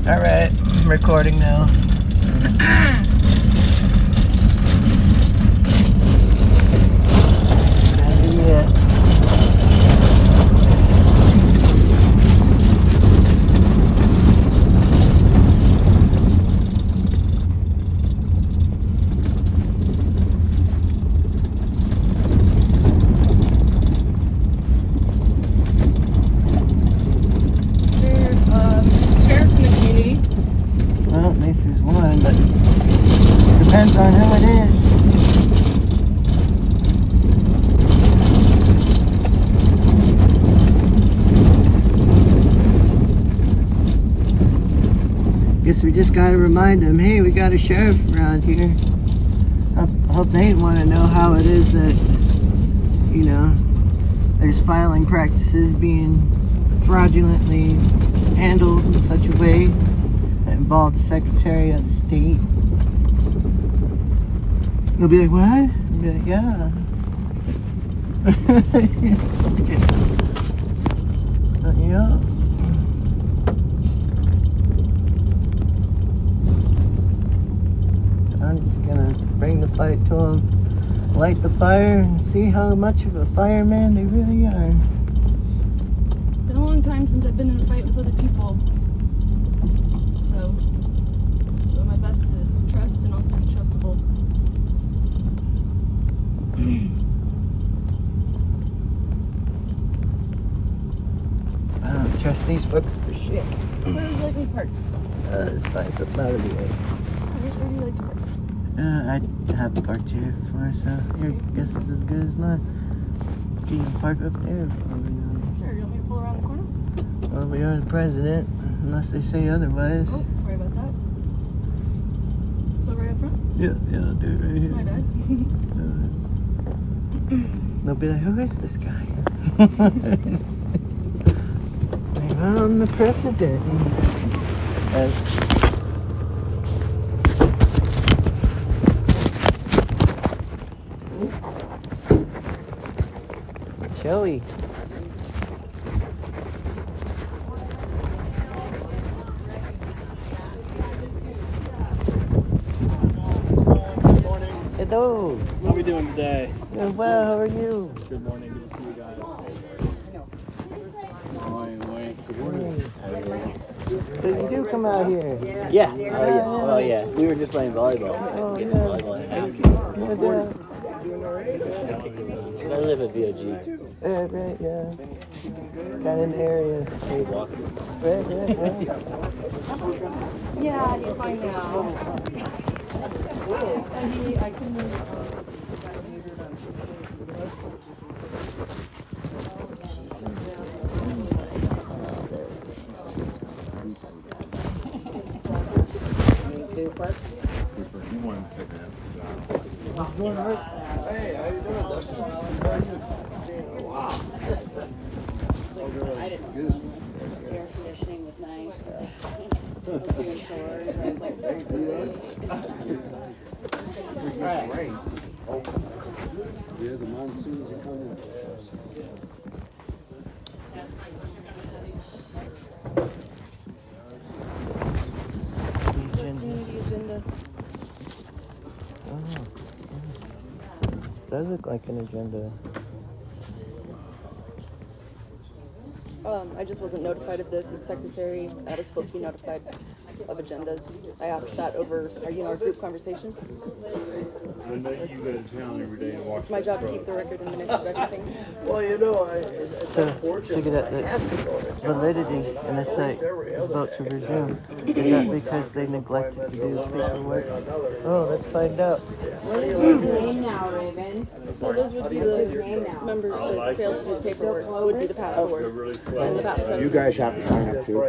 Alright, I'm recording now. Well, this is one, but depends on who it is. Guess we just gotta remind them, hey, we got a sheriff around here. I hope they want to know how it is that, you know, there's filing practices being fraudulently handled in such a way that involved the Secretary of the State. They'll be like, what? I'll be like, yeah. Yeah. So I'm just gonna bring the fight to them, light the fire, and see how much of a fireman they really are. It's been a long time since I've been in a fight with other people. So, doing my best to trust and also be trustable. I don't trust these folks for shit. Where would you like me to park? Let's find something out of the way. Where do you like to park? I have parked here before, so your guess is as good as mine. Can you park up there? Sure, you want me to pull around the corner? Well, we are the president, unless they say otherwise. Oh, sorry about that. So right up front? Yeah, I'll do it right here. My bad. They'll be like, who is this guy? I'm the president. Joey. Hello. How are we doing today? Doing well, how are you? Good morning, good to see you guys. Good morning. So you do come out here? Yeah. Oh yeah. We were just playing volleyball. Oh, Get yeah. some volleyball in. I live at VOG. Right, yeah. Kind of in the area. We walked it. Right. Yeah, you're fine now. I couldn't. You wanted to take that. Hey, how you doing, Dustin? Wow. I didn't know. Air conditioning was nice. Opening doors. I was like, Rain. Oh. Yeah, the monsoons are coming. Community agenda. Oh. Does look like an agenda. I just wasn't notified of this as secretary. I was supposed to be notified of agendas. I asked that over our group conversation. I know you go to town every day and watch. It's my job to keep the record and minutes of everything. Well, you know, it's unfortunate. To get at the validity in the site, vote to resume. Is that because they neglected to do paperwork? Oh, let's find out. what is his name now, Robyn? Well, those would be the members that failed to do paperwork. Would be the past board and the past president. You guys have to sign up too.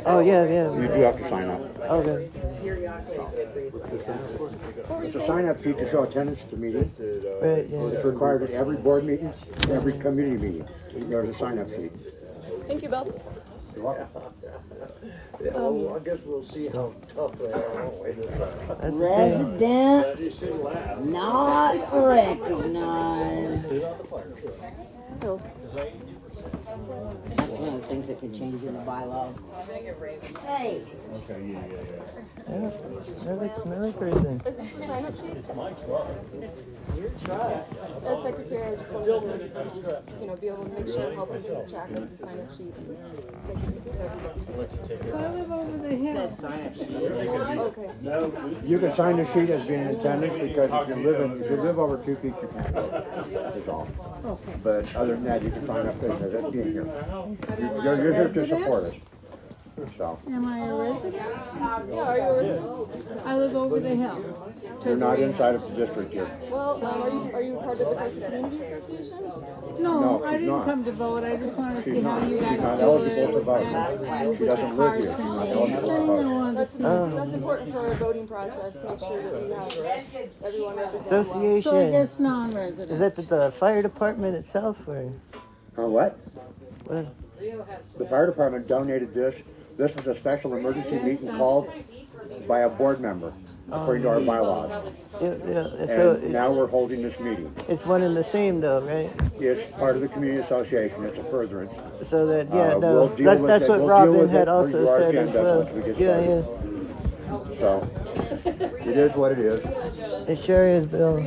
Oh, yeah. You do have to sign up. Okay. It's a sign-up sheet to show attendance to meetings. Right, yeah. It's required at every board meeting, every community meeting. There's a sign-up sheet. Thank you, Bill. Yeah, well, I guess we'll see how tough they are, won't we? That's the thing. Resident not recognized. So, That's one of the things that could change in the bylaw. Hey. Okay, yeah. Yeah, another person. Is this the sign-up sheet? It's my truck. As secretary, I just wanted to, you know, be able to make sure help and keep track of the sign-up sheet and make it easy for everybody. So I live over the It hill. says sign up sheet. Okay. You can sign the sheet as being in attendance because if you live over 2 feet, you can't vote. That's all. Okay. But other than that, you can sign up as being here. You're here to support us. So, Am I a resident? Yeah, are you a resident? I live over the hill. you're not inside of the district yet. Well, are you part of the Carson Community Association? No, No, I she's didn't not. come to vote. I just want to She's see how not. you She's guys not do eligible to it. vote. And She with the doesn't live here. She's Carson not thing. eligible to I vote. wanted to see. That's important for our voting process, to make sure that we have everyone represented. So well. I guess non-resident. Is that the fire department itself, or What? what? The fire department donated this. This was a special emergency meeting called by a board member, according to our bylaws. So And now we're holding this meeting. it's one and the same, though, right? It's part of the community association. It's a furtherance. So that We'll deal with that's it. what We'll deal Robyn with had it also through our said as agenda well. once we get Yeah. So, it is what it is. It sure is, Bill.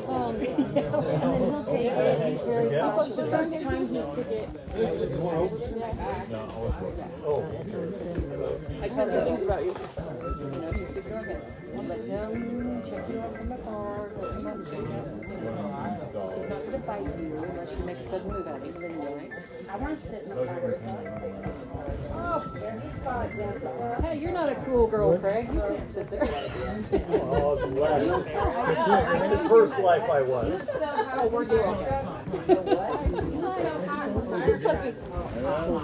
And then he'll take it. He's very cautious. The first time he took it. I told him things about you. You know, just ignore him. Let him check you out from afar. Let him understand. He's not going to fight you unless you make a sudden move at him. Then you're right. I want to sit in the car. Oh, hey, you're not a cool girl, Craig. You can't sit there. In the first life I was. Oh, were you on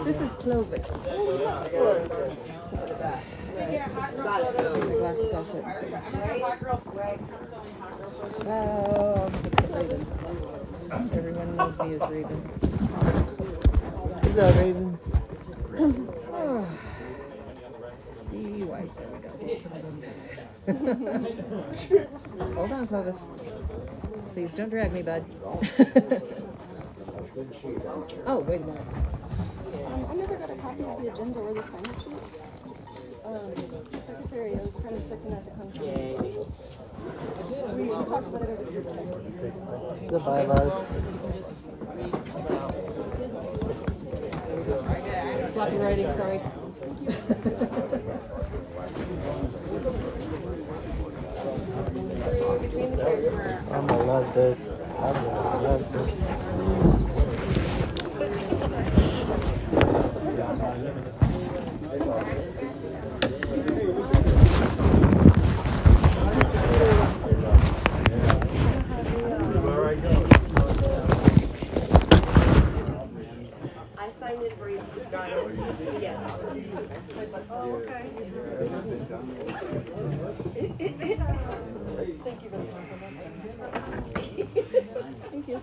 This is Clovis. Oh, Raven. Everyone knows me as Raven. Who's that, Raven? D-White, there we go. Hold on, Clovis. Please don't drag me, bud. Oh, wait a minute. I never got a copy of the agenda or the sign-up sheet. The secretary, I was kind of expecting that to come through. We talked about it over the The bylaws. Sloppy writing, sorry. I'm gonna love this. I'm gonna love this. I signed in for you. Yes. Oh, okay. Thank you very much. Thank you.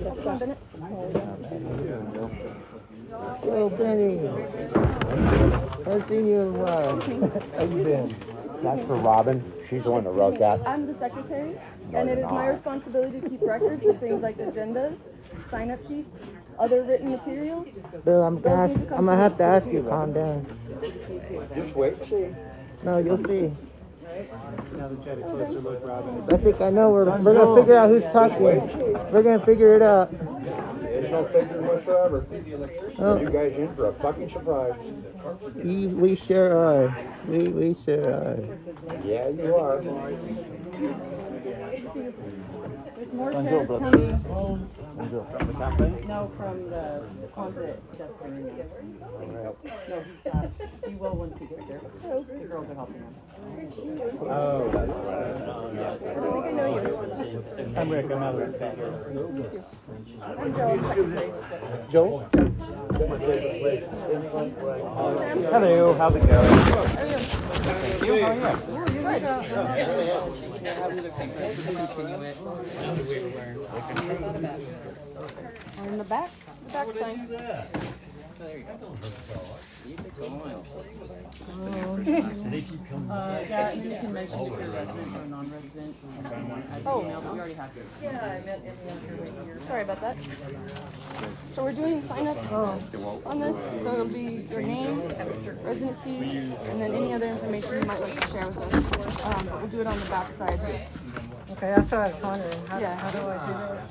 Come on, Bennett. Hello, Benny. Haven't seen you in a while. How you been? That's for Robyn. She's the one that wrote that. I'm the secretary, and it is my responsibility to keep records of things like agendas, sign-up sheets, other written materials. Bill, I'm gonna have to ask you to calm down. Just wait and see. No, you'll see. Now that you had a closer look, Robyn. I think I know. We're gonna figure out who's talking. We're gonna figure it out. There's no figure whatsoever. Oh. You guys in for a fucking surprise. We sure are. We sure are. Yeah, you are. There's more chairs coming. From the cafe? No, from the closet dusting. No, you will once you get there. The girls are helping him. Oh, that's right. I'm Rick. I'm out of the stand. I'm Joe, I'm secretary. Joel? Hello, how's it going? How are you? Thank you. How are you? On the back? The back's fine. there you go. Keep it going. Yeah, and then you can mention if you're a resident or non-resident. Oh. We already have yours. Yeah, I meant in the other right here. Sorry about that. So we're doing sign-ups on this, so it'll be your name, residency, and then any other information you might like to share with us. But we'll do it on the back side. Okay, that's what I was wondering. How do I do that?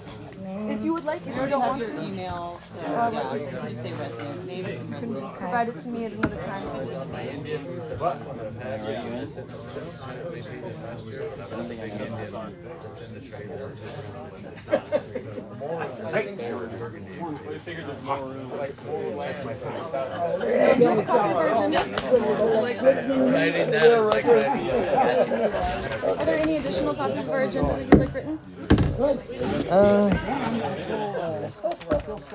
If you would like, if you don't want Your to, email, so yeah, you can just say resident name and you resident. can provide it to me at another time. I don't think I can get this on. Writing that is like writing. Are there any additional copies of our agenda that you'd like written?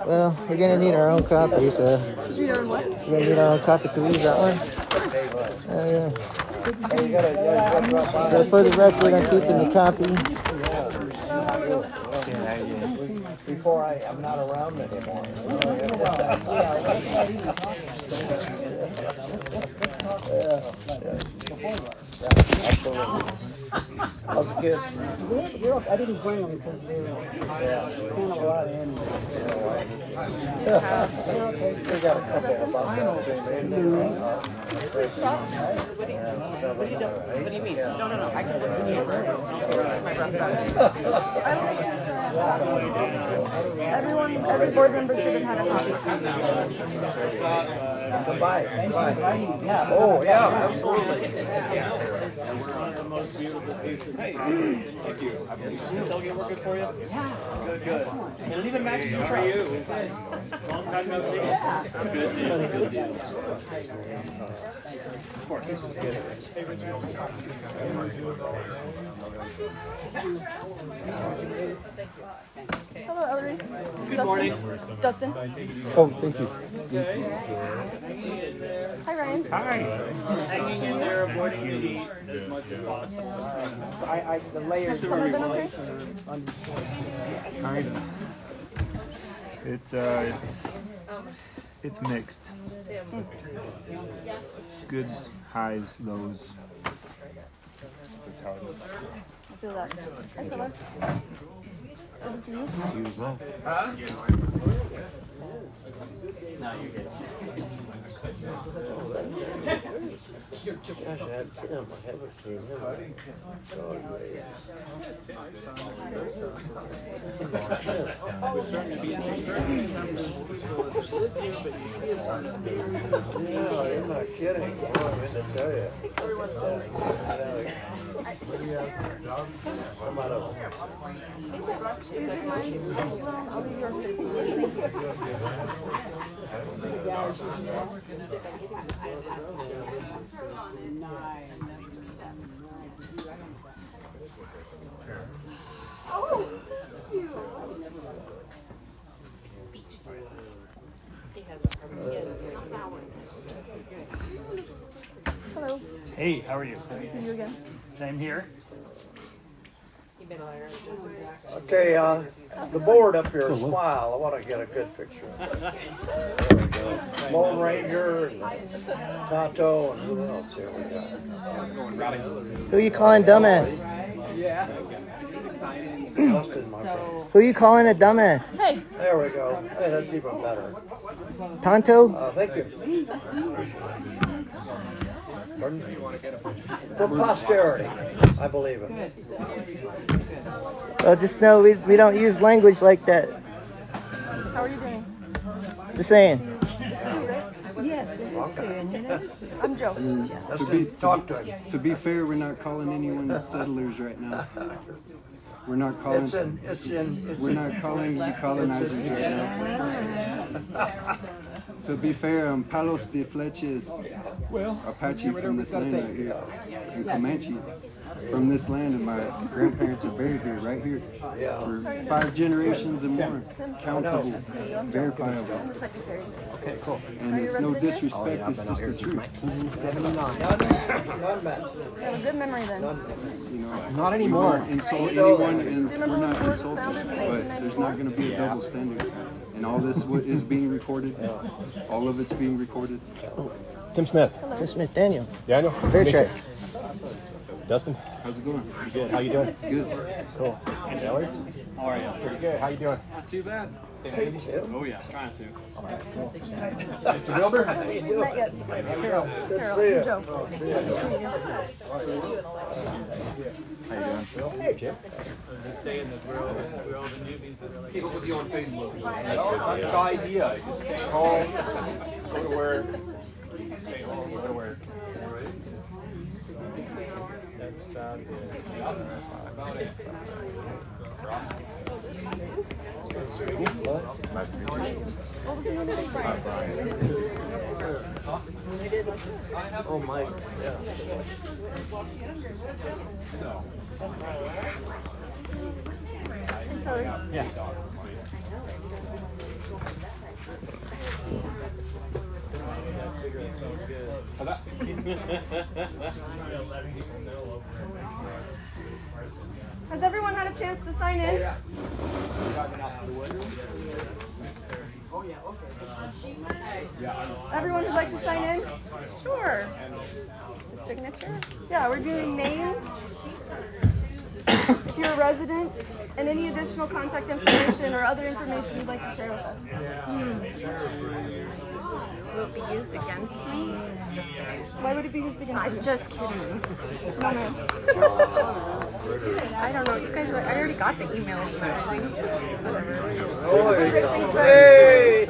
Well, we're gonna need our own copy, so. Need our own what? We're gonna need our own copy. Can we use that one? Yeah. So for the record, I'm keeping the copy. Before I'm not around anymore. How's the kids? I didn't bring them because they were kind of a lot of animals. We got a couple of What do you mean? No, I can put it in my breath back. Every board member should have had a copy. Goodbye. Yeah. Oh, yeah, absolutely. And we're on the most beautiful piece of hey, thank you. Still get working for you? Yeah. Good. And it even matches the How truck. are you? Long time no see. Good deal. Good deal. Of course. Hello, Ellery. Good morning. Dustin. Oh, thank you. Hi, Ryan. Hi. Hanging in there, avoiding the heat as much as possible. The layers Some of them okay? Kind of. It's mixed. Goods, highs, lows. That's how it is. I feel that. Hi, Taylor. Good to see you. You as well. No, you're good. Gosh, I haven't seen him. We're starting to be numbers of people that live here, but you see us on the news. No, you're not kidding. Boy, I meant to tell you. I'm out of. I'll leave yours, please. Thank you. Oh, thank you. Hello. Hey, how are you? Good to see you again. Same here. Okay, the board up here, smile. I want to get a good picture of this. There we go. Lone Ranger, and Tonto, and who else here we got? Who you calling dumbass? Justin, my friend. Who you calling a dumbass? Hey. There we go. Hey, that's even better. Tonto? Thank you. Pardon? For posterity, I believe it. Well, just know we don't use language like that. How are you doing? Just saying. Yes, it is soon, you know? I'm Joe. Talk to him. To be fair, we're not calling anyone settlers right now. We're not calling. We're not calling the colonizers right now. To be fair, Palos de Fleches, Apache from this land right here, and Comanche. from this land, and my grandparents are buried here, right here, for 5 generations and more. Countable, verifiable. I'm the secretary. Okay, cool. And it's no disrespect, it's just the truth. 1979. You have a good memory then. You know, Not anymore. We don't insult anyone, and Do you we're remember not when the board was insulted, founded in but there's not 1994? going to be a double standard. And all this is being recorded. All of it's being recorded. Tim Smith. Tim Smith, Daniel. Daniel. Very Meet check. you. Dustin. How's it going? Pretty good. How you doing? Good. Cool. Taylor. How are you? Pretty good. How you doing? Not too bad. Staying busy? Oh yeah, trying to. Okay, cool. Mr. Wilbur. We've met yet. Carol. Carol, See ya. Joe. How you doing? Hey, Jim. Just saying that we're all the newbies that are like. Keep up with you on Facebook. That's the idea. You stay home, go to work. Stay home, go to work. That's fabulous. Nice to meet you. What was your name again? Brian. Oh, Mike. Yeah. I'm sorry. Yeah. That cigarette smells good. Has everyone had a chance to sign in? Everyone who'd like to sign in? Sure. Just a signature? Yeah, we're doing names, if you're a resident, and any additional contact information or other information you'd like to share with us. Will it be used against me? Just kidding. Why would it be used against you? I'm just kidding. No, ma'am. I don't know. You guys, I already got the email and everything. Oh, there you go. Hey!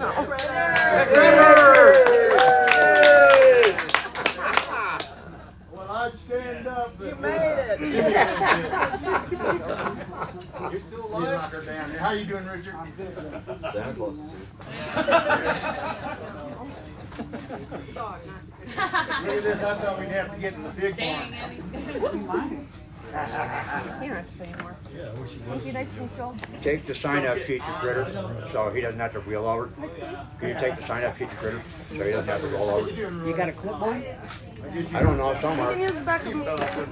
Well, I'd stand up. You made it. You're still You alive? knocker down. How you doing, Richard? Santa Claus is Look at this. I thought we'd have to get in the big one. Can't answer anymore. Thank you. Nice to meet you all. Take the sign-up sheet to Critter, so he doesn't have to wheel over. Can you take the sign-up sheet to Critter, so he doesn't have to roll over? You got a clipboard? I don't know, You somewhere. can use the back of my...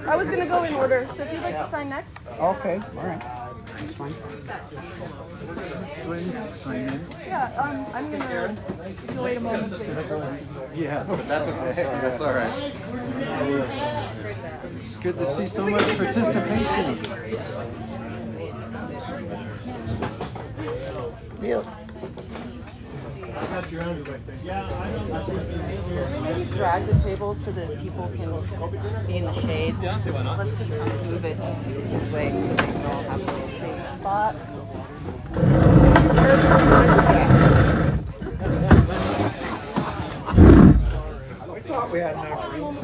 I was going to go in order, so if you'd like to sign next. Okay, all right. That's fine. Yeah, I'm going to... You can wait a moment, please. Yeah, but that's okay. That's all right. It's good to see so much participation. Yep. Maybe drag the table so that people can be in the shade. Let's just kind of move it this way so they can all have a little shade spot. We thought we had enough room.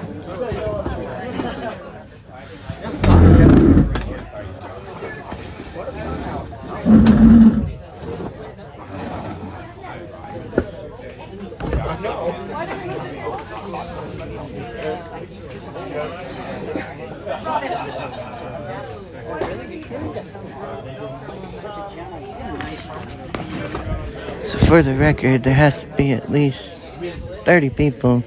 So for the record, there has to be at least 30 people.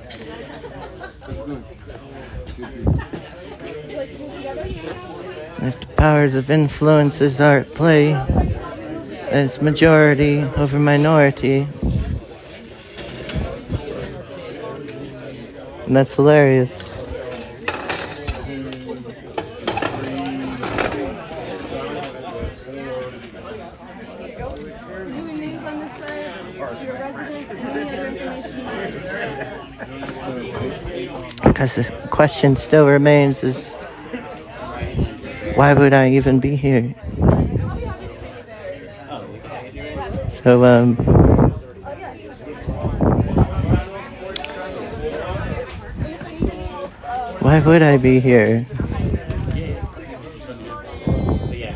If the powers of influences are at play, then it's majority over minority. And that's hilarious. Doing names on this side, if you're a resident, and any other information. Because the question still remains is, why would I even be here? So, why would I be here?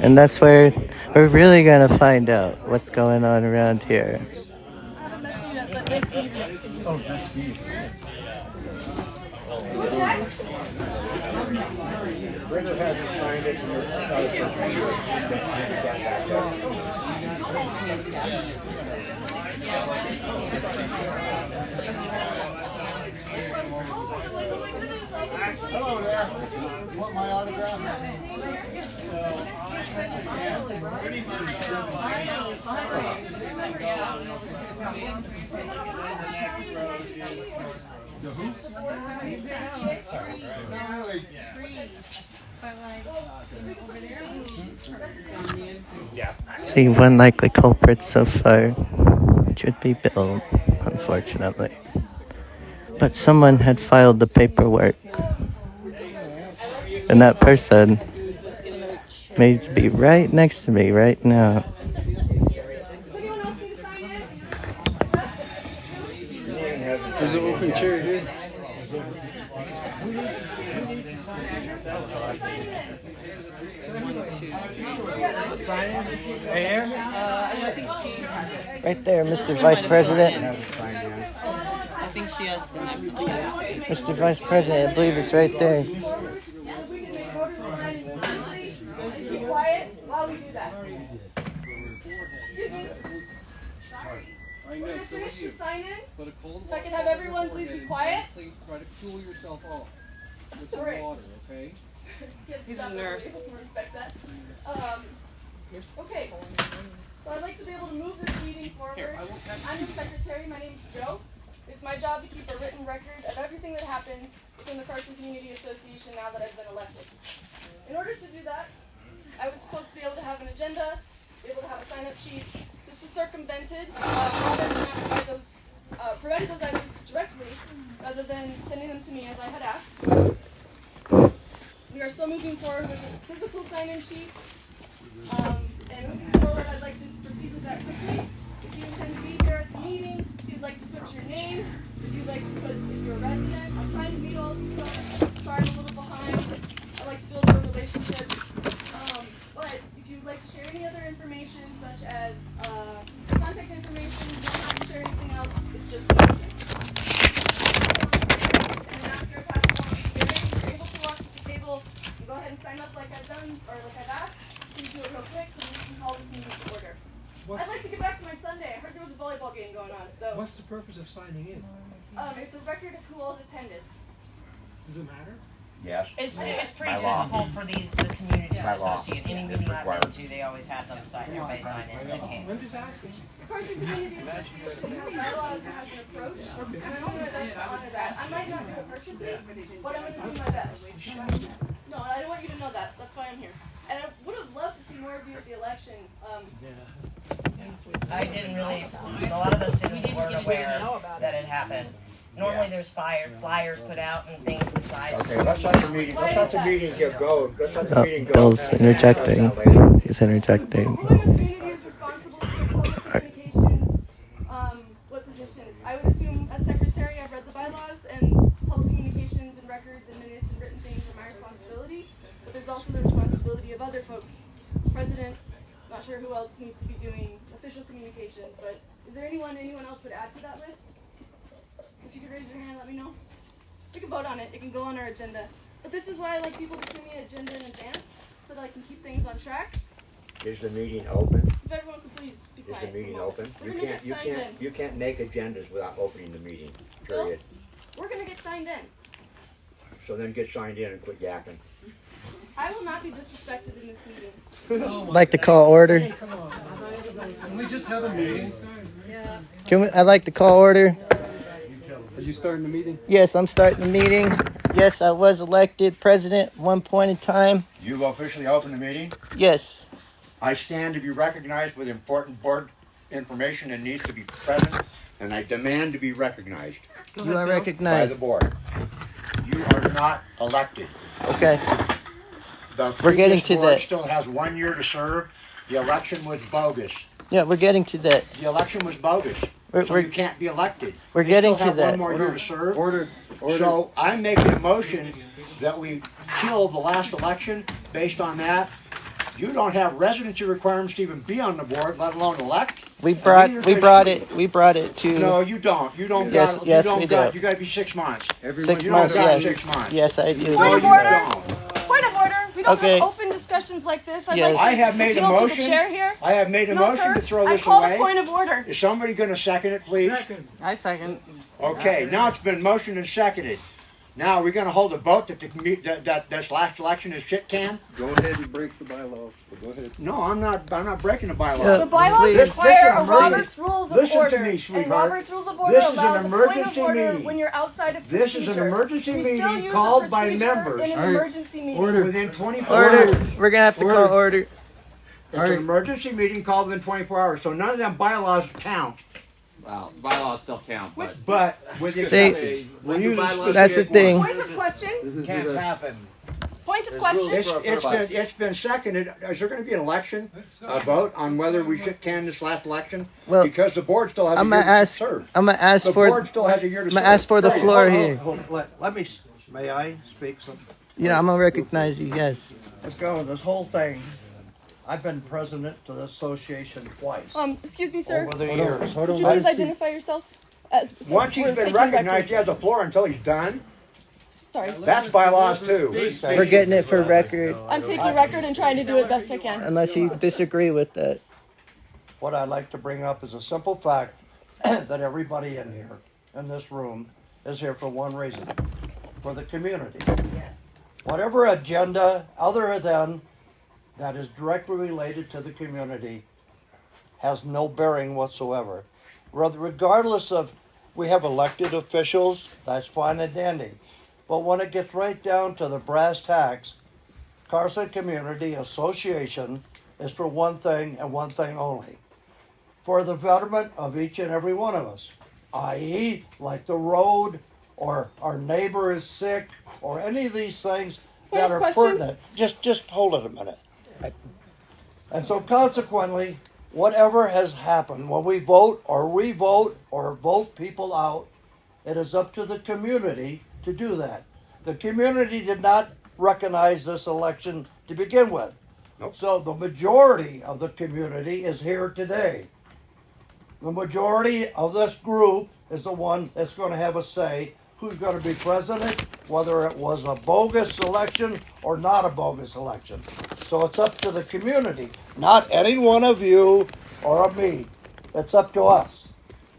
And that's where we're really gonna find out what's going on around here. Oh, nice to meet you. Ritter hasn't signed it, and there's another person here that Hello there. You want my autograph? The who? Not really. I see one likely culprit so far. It should be Bill, unfortunately. But someone had filed the paperwork. And that person may be right next to me right now. There's an open chair here. Right there, Mr. Vice President. I think she has the next one. Mr. Vice President, I believe it's right there. Be quiet while we do that. Excuse me. We're going to finish the sign-in. If I can have everyone please be quiet. Please try to cool yourself off with some Alright. water, okay? He's a nurse. Respect that. Okay. So I'd like to be able to move this meeting forward. I'm the secretary. My name is Joe. It's my job to keep a written record of everything that happens within the Carson Community Association now that I've been elected. In order to do that, I was supposed to be able to have an agenda, be able to have a sign-up sheet. This was circumvented. Provided those items directly rather than sending them to me as I had asked. We are still moving forward with a physical sign-in sheet. And moving forward, I'd like to proceed with that quickly. If you intend to be here at the meeting, if you'd like to put your name, if you'd like to put if you're a resident, I'm trying to meet all of these folks. Sorry I'm a little behind. I like to build real relationships. But if you'd like to share any other information, such as contact information, you don't have to share anything else. It's just and after I pass along to Gary, if you're able to walk to the table and go ahead and sign up like I've done or like I've asked, please do it real quick so we can call this meeting to order. I'd like to get back to my Sunday. I heard there was a volleyball game going on, so. What's the purpose of signing in? It's a record of who all's attended. Does it matter? Yes. It's pretty By law. typical for the community By law. association. Any meeting I've been to, they always have them sign, everybody sign in. I'm just asking. The Carson Community Association has bylaws and has an approach, and I'm doing my best to honor that. I might not do it perfectly, but I'm going to do my best. No, I don't want you to know that. That's why I'm here. And I would have loved to see more of you at the election. I didn't really, a lot of us weren't aware that it happened. Normally there's flyers put out and things besides. Okay, let's let the meeting get going. Let's let the meeting go. Bill's interjecting. He's interjecting. Who in the community is responsible for public communications? What positions? I would assume as secretary I've read the bylaws and public communications and records and minutes and written things are my responsibility. But there's also the responsibility of other folks. President, not sure who else needs to be doing official communications, but is there anyone else would add to that list? If you could raise your hand, let me know. We can vote on it. It can go on our agenda. But this is why I like people to send me an agenda in advance so that I can keep things on track. Is the meeting open? If everyone could please be quiet. Is the meeting open? We're gonna get signed in. You can't make agendas without opening the meeting. Period. We're gonna get signed in. So then get signed in and quit yakking. I will not be disrespected in this meeting. I'd like to call order. Can we just have a meeting? Yeah. I'd like to call order. Are you starting the meeting? Yes, I'm starting the meeting. Yes, I was elected president at one point in time. You've officially opened the meeting? Yes. I stand to be recognized with important board information and needs to be present, and I demand to be recognized. You are By recognized. the board. You are not elected. Okay. The We're getting previous to board that. still has 1 year to serve. The election was bogus. Yeah, we're getting to that. The election was bogus. So you can't be elected. We're They getting still to have that. 1 more year to serve. Order. So I'm making a motion that we kill the last election based on that. You don't have residency requirements to even be on the board, let alone elect. We brought it to. No, you don't. You don't. Yes, got, yes, you don't we got, do. You got to be 6 months. 6 you months, don't got yes. 6 months. Yes, I do. No, you don't. Point of order. don't Okay. have open discussions like this. I'd Yes. like to I have made a appeal to motion. the chair here. I have made a No, motion sir. to throw I this called away. a point of order. Is somebody going to second it, please? I second. Okay, now it's been motioned and seconded. Now, we're going to hold a vote that this last election is shit can? Go ahead and break the bylaws, but go ahead. No, I'm not breaking the bylaws. Yeah. The bylaws Please. require a This is Robert's Rules of Listen to Order. me, And sweetheart. Robert's Rules of Order This is an allows a point of emergency order meeting. when you're outside of This procedure. is an emergency We still meeting use called a by procedure members. in an All right. emergency meeting. Order. Within 24 Order. hours. We're gonna have to Order. call order. It's All an right. emergency meeting called within 24 hours, so none of them bylaws count. Well, bylaws still count, but. But with the See, when you that's the thing. Point of question. Can't happen. Point of There's question. rules. it's been seconded. Is there going to be an election, a vote on whether we should can this last election? Well, Because the board still has I'm a gonna year to ask. serve. I'm gonna ask The for. board still has a year to I'm serve. gonna ask for the Hey, floor hold- here. let me, may I speak some? Yeah, I'm gonna recognize you. Yes. Let's go with this whole thing. I've been president to the association twice Excuse me, sir. over the years. Hold Would on. you please identify yourself? So Once we're he's been taking recognized, records. he has the floor until he's done. Sorry. That's bylaws too. We're getting it for record. I'm taking record and trying to do it best I can. Unless you disagree with that. What I'd like to bring up is a simple fact that everybody in here, in this room, is here for one reason, for the community. Whatever agenda other than that is directly related to the community has no bearing whatsoever. Regardless of, we have elected officials, that's fine and dandy. But when it gets right down to the brass tacks, Carson Community Association is for one thing and one thing only. For the betterment of each and every one of us, i.e. like the road, or our neighbor is sick, or any of these things that are pertinent. Just hold it a minute. And so consequently, whatever has happened, when we vote or re-vote or vote people out, it is up to the community to do that. The community did not recognize this election to begin with. Nope. So the majority of the community is here today. The majority of this group is the one that's going to have a say who's going to be president, whether it was a bogus election or not a bogus election. So it's up to the community, not any one of you or of me. It's up to us.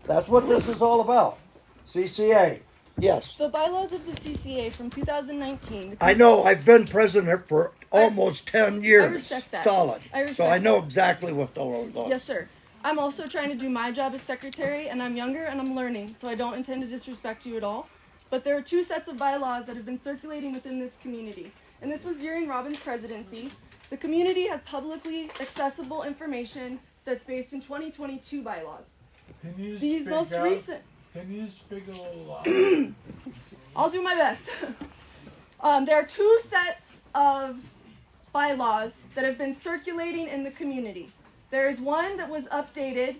That's what this is all about. CCA. Yes. The bylaws of the CCA from 2019. I know. I've been president for almost 10 years. I respect that. Solid. I respect so I know that. exactly what the law is. Yes, sir. I'm also trying to do my job as secretary, and I'm younger and I'm learning, so I don't intend to disrespect you at all. But there are two sets of bylaws that have been circulating within this community, and this was during Robyn's presidency. The community has publicly accessible information that's based in 2022 bylaws. Can you These speak most out? recent. Can you speak a little louder? I'll do my best. There are two sets of bylaws that have been circulating in the community. There is one that was updated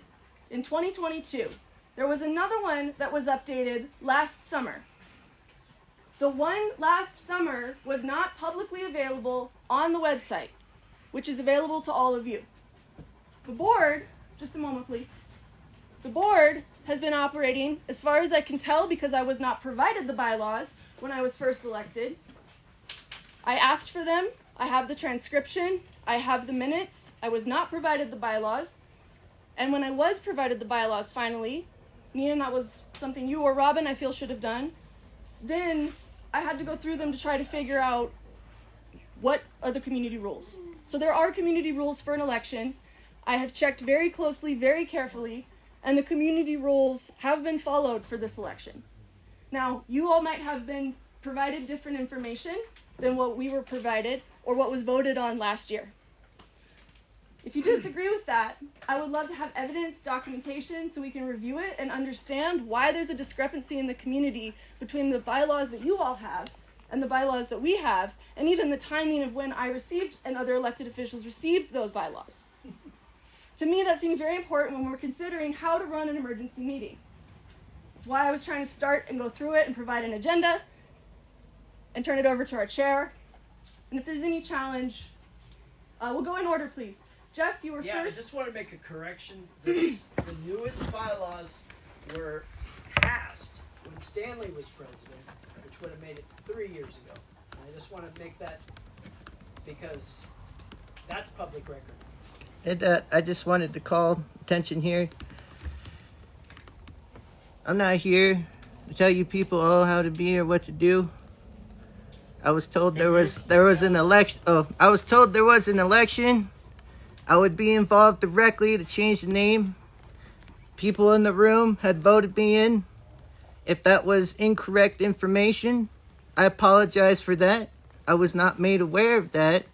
in 2022. There was another one that was updated last summer. The one last summer was not publicly available on the website, which is available to all of you. The board, just a moment please. The board has been operating, as far as I can tell, because I was not provided the bylaws when I was first elected. I asked for them. I have the transcription. I have the minutes. I was not provided the bylaws. And when I was provided the bylaws finally, and that was something you or Robyn I feel should have done, then I had to go through them to try to figure out what are the community rules. So there are community rules for an election. I have checked very closely, very carefully, and the community rules have been followed for this election. Now, you all might have been provided different information than what we were provided or what was voted on last year. If you disagree with that, I would love to have evidence, documentation, so we can review it and understand why there's a discrepancy in the community between the bylaws that you all have and the bylaws that we have, and even the timing of when I received and other elected officials received those bylaws. To me, that seems very important when we're considering how to run an emergency meeting. That's why I was trying to start and go through it and provide an agenda and turn it over to our chair. And if there's any challenge, we'll go in order, please. Jeff, you were Yeah, first. I just want to make a correction. The newest bylaws were passed when Stanley was president, which would have made it 3 years ago. And I just want to make that because that's public record. And I just wanted to call attention here. I'm not here to tell you people how to be or what to do. I was told there was an election. Oh, I was told there was an election. I would be involved directly to change the name. People in the room had voted me in. If that was incorrect information, I apologize for that. I was not made aware of that.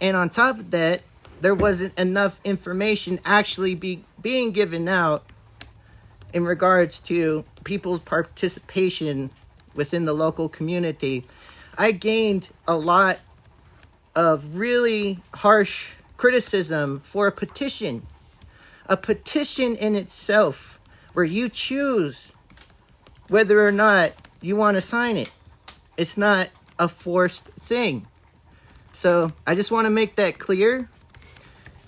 And on top of that, there wasn't enough information actually being given out in regards to people's participation within the local community. I gained a lot of really harsh criticism for a petition. A petition in itself, where you choose whether or not you want to sign it. It's not a forced thing. So I just want to make that clear.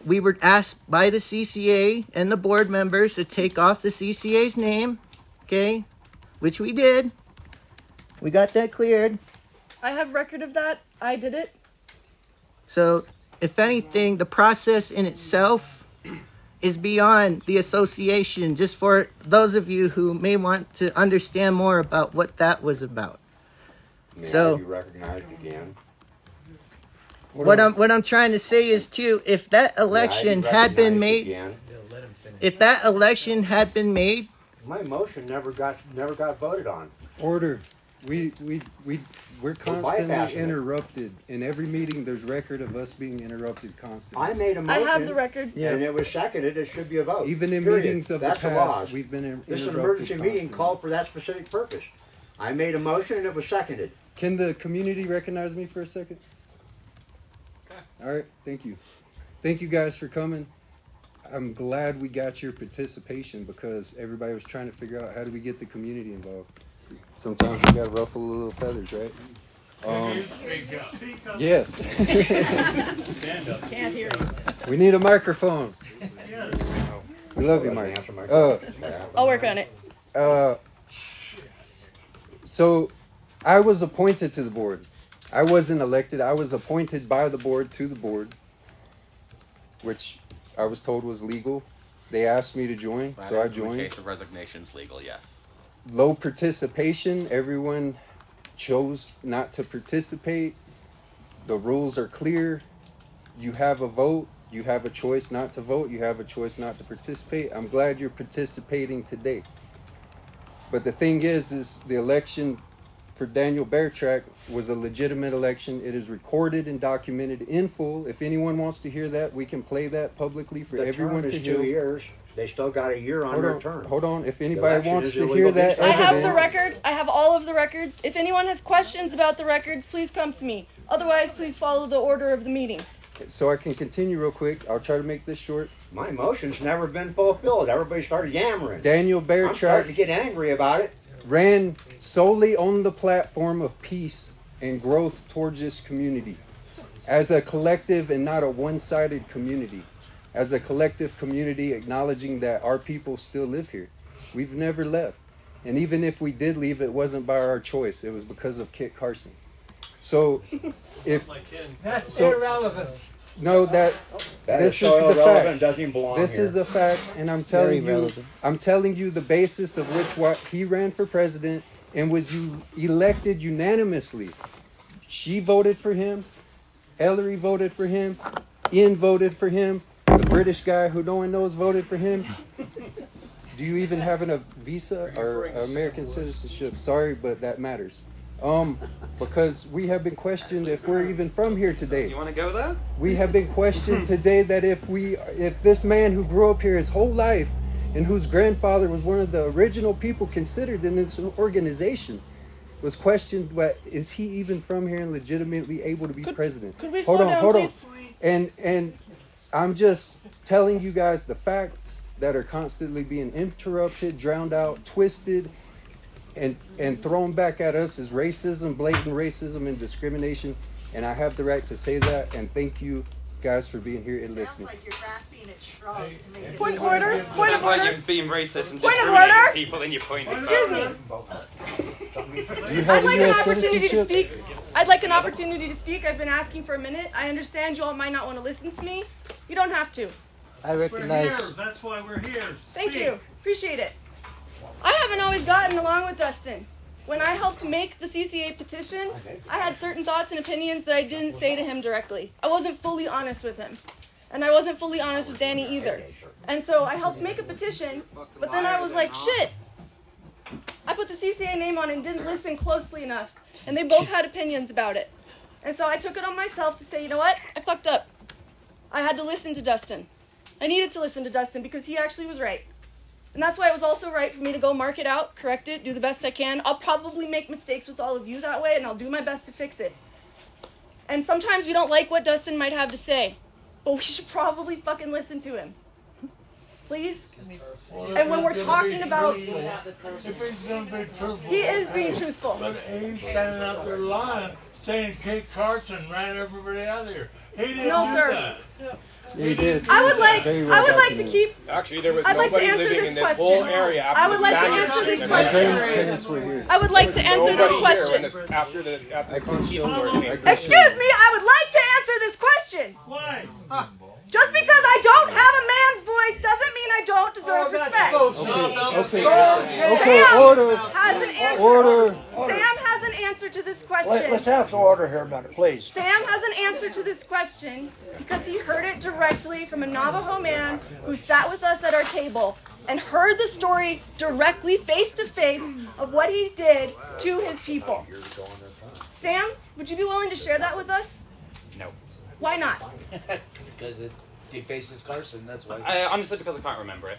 We were asked by the CCA and the board members to take off the CCA's name, okay? Which we did. We got that cleared. I have record of that. I did it. So, if anything, the process in itself is beyond the association, just for those of you who may want to understand more about what that was about. May So, I be recognized again? what I'm trying to say is too, if that election had been made, if that election had been made, my motion never got voted on. Order. We're constantly bypassing it. interrupted. In every meeting, there's record of us being interrupted constantly. I made a motion. I have the record. And it was seconded. It should be a vote. Even in Period. meetings of That's the the past, laws. we've been interrupted. This is an emergency meeting constantly. called for that specific purpose. I made a motion and it was seconded. Can the community recognize me for a second? All right, thank you. Thank you guys for coming. I'm glad we got your participation because everybody was trying to figure out how do we get the community involved. Sometimes we gotta ruffle a little feathers, right? Yes. Stand up. Can't hear you. We need a microphone. We love you, Mike. I'll work on it. So I was appointed to the board. I wasn't elected. I was appointed by the board to the board, which I was told was legal. They asked me to join, so I joined. In case of resignations, legal, yes. Low participation. Everyone chose not to participate. The rules are clear. You have a vote. You have a choice not to vote. You have a choice not to participate. I'm glad you're participating today. But the thing is the election for Daniel Beartrack was a legitimate election. It is recorded and documented in full. If anyone wants to hear that, we can play that publicly for everyone to hear. 2 years. They still got a year on their term. Hold on. If anybody wants to hear that I have the evidence, record. I have all of the records. If anyone has questions about the records, please come to me. Otherwise, please follow the order of the meeting. so I can continue real quick. I'll try to make this short. My motion's never been fulfilled. Everybody started yammering. Daniel I'm starting Beartrack to get angry about it. ran solely on the platform of peace and growth towards this community as a collective and not a one-sided community, as a collective community acknowledging that our people still live here. We've never left, and even if we did leave, it wasn't by our choice. It was because of Kit Carson. So if That's irrelevant. no, that That this is so is the irrelevant, fact. doesn't even belong This here. is a fact, and I'm telling you the basis of what he ran for president and was elected unanimously. She voted for him. Ellery voted for him. Ian voted for him. The British guy who no one knows voted for him. Do you even have a visa or American citizenship? Sorry, but that matters. Because we have been questioned if we're even from here today. You want to go there? We have been questioned today that if this man who grew up here his whole life and whose grandfather was one of the original people considered in this organization was questioned, but is he even from here and legitimately able to be president? Could we slow down, please? And I'm just telling you guys the facts that are constantly being interrupted, drowned out, twisted, and thrown back at us as racism, blatant racism and discrimination. And I have the right to say that. And thank you guys for being here and listening. Sounds like you're grasping at straws to make it. Point of order. Point of Sounds like order. you're being racist and Point of discriminating order. people in your point. Excuse me. You have I'd like a an US opportunity to citizenship? speak. I'd like an opportunity to speak. I've been asking for a minute. I understand you all might not want to listen to me. You don't have to. I recognize. We're here. That's why we're here. Thank you. Appreciate it. I haven't always gotten along with Dustin. When I helped make the CCA petition, I had certain thoughts and opinions that I didn't say to him directly. I wasn't fully honest with him. And I wasn't fully honest with Danny either. And so I helped make a petition, but then I was like, shit. I put the CCA name on and didn't listen closely enough. And they both had opinions about it. And so I took it on myself to say, you know what? I fucked up. I had to listen to Dustin. I needed to listen to Dustin because he actually was right. And that's why it was also right for me to go mark it out, correct it, do the best I can. I'll probably make mistakes with all of you that way, and I'll do my best to fix it. And sometimes we don't like what Dustin might have to say, but we should probably fucking listen to him. Please? And when we're talking about... If he's gonna be truthful. He is being truthful. But he's standing out there lying, saying Kate Carson ran everybody out of here. He didn't do that. He did. I would like to keep... Actually, there was I'd like to nobody answer living this in this question. whole area after I would like to Spaniards answer this came. question. I would like to answer this question. After the people were Excuse me, I would like to answer this question. Why? Just because I don't have a man's voice doesn't mean I don't deserve respect. Okay, order. Has an answer. Order. Sam has an answer to this question. Let's have some order here a minute, please. Sam has an answer to this question because he heard it directly from a Navajo man who sat with us at our table and heard the story directly face to face of what he did to his people. Sam, would you be willing to share that with us? No. Why not? Because it defaces Carson, that's why. Honestly, because I can't remember it.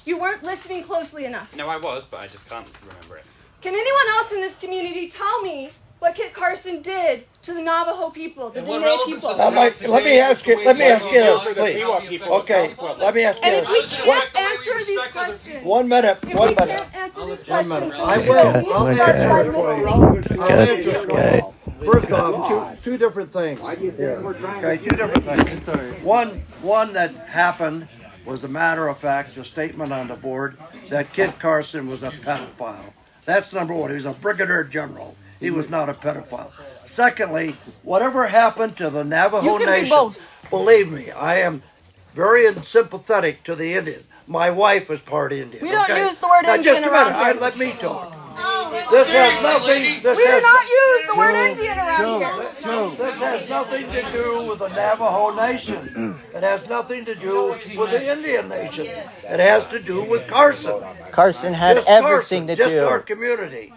You weren't listening closely enough. No, I was, but I just can't remember it. Can anyone else in this community tell me what Kit Carson did to the Navajo people, the Dene people? Let me ask you this, please. Okay, let me ask you And if we this. can't answer these questions, One minute. I will. I'll answer for you. I'll answer for you. First off, two different things. Okay, two different things. One that happened was a matter of fact, a statement on the board that Kit Carson was a pedophile. That's number one. He was a brigadier general. He was not a pedophile. Secondly, whatever happened to the Navajo Nation, believe me, I am very sympathetic to the Indians. My wife is part Indian. We don't use the word Indian around here. Let me talk. This has nothing. We do not use the word Indian around here. This has nothing to do with the Navajo Nation. It has nothing to do with the Indian Nation. It has to do with Carson. Carson had everything to do. Just our community.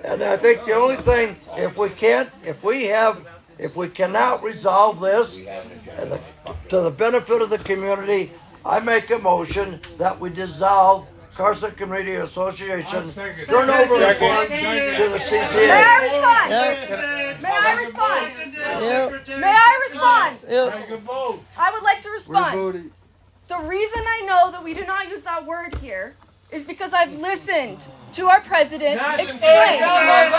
And I think the only thing, if we cannot resolve this to the benefit of the community, I make a motion that we dissolve Carson Community Association, turn over the board to the CCA. May I respond? May I respond? May I respond? I would like to respond. The reason I know that we do not use that word here is because I've listened to our president explain. And I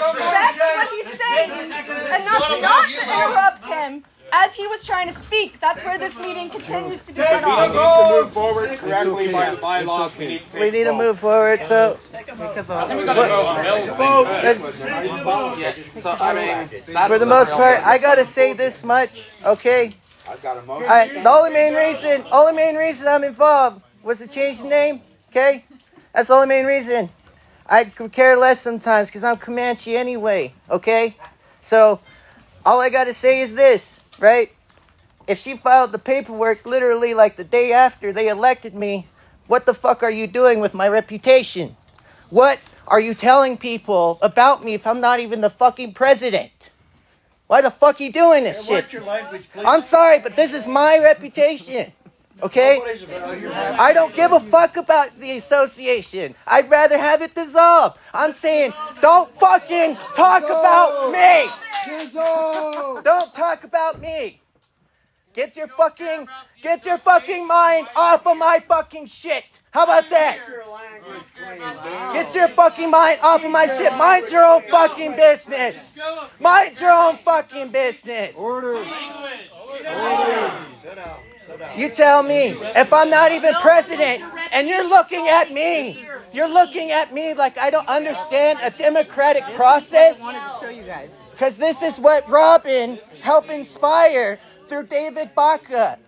respect what he's saying enough not to interrupt him as he was trying to speak. That's where this meeting continues to be cut We need to off. move forward correctly by bylaws. We need to move forward, so... Take a vote. For the most part, I gotta say this much, okay? The only main reason I'm involved was to change the name, okay? That's the only main reason. I could care less sometimes because I'm Comanche anyway, okay? So, all I gotta say is this, right? If she filed the paperwork literally like the day after they elected me, what the fuck are you doing with my reputation? What are you telling people about me if I'm not even the fucking president? Why the fuck are you doing this shit? I'm sorry, but this is my reputation. Okay? I don't give a fuck about the association. I'd rather have it dissolved. I'm saying, don't fucking talk about me. Don't talk about me. Get your fucking mind off of my fucking shit. How about that? Get your fucking mind off of my shit. Mind your own fucking business. Mind your own fucking business. Order. You tell me, if I'm not even president and you're looking at me You're looking at me like I don't understand a democratic process. I wanted to show you guys. Because this is what Robyn helped inspire through David Baca.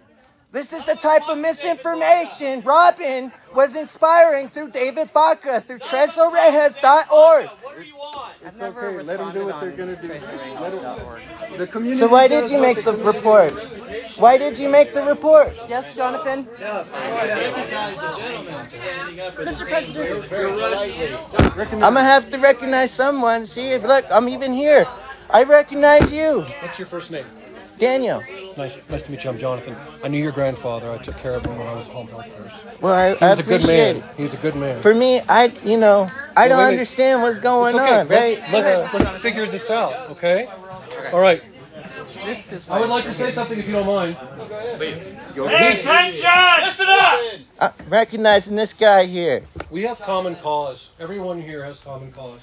This is the type of misinformation Robyn was inspiring through David Baca, through tresorejas.org. It's okay. Let them do what they're going to do. The community. So why did you make the report? Why did you make the report? Yes, Jonathan? Mr. President. I'm going to have to recognize someone. See, look, I'm even here. I recognize you. What's your first name? Daniel. Nice to meet you. I'm Jonathan. I knew your grandfather. I took care of him when I was home health nurse. Well, I appreciate it. He's a good man. For me, I don't understand what's going on, right? Let's figure this out, okay? All right. I would like to say something if you don't mind. Please. Hey, attention! Listen up! Recognizing this guy here. We have common cause. Everyone here has common cause.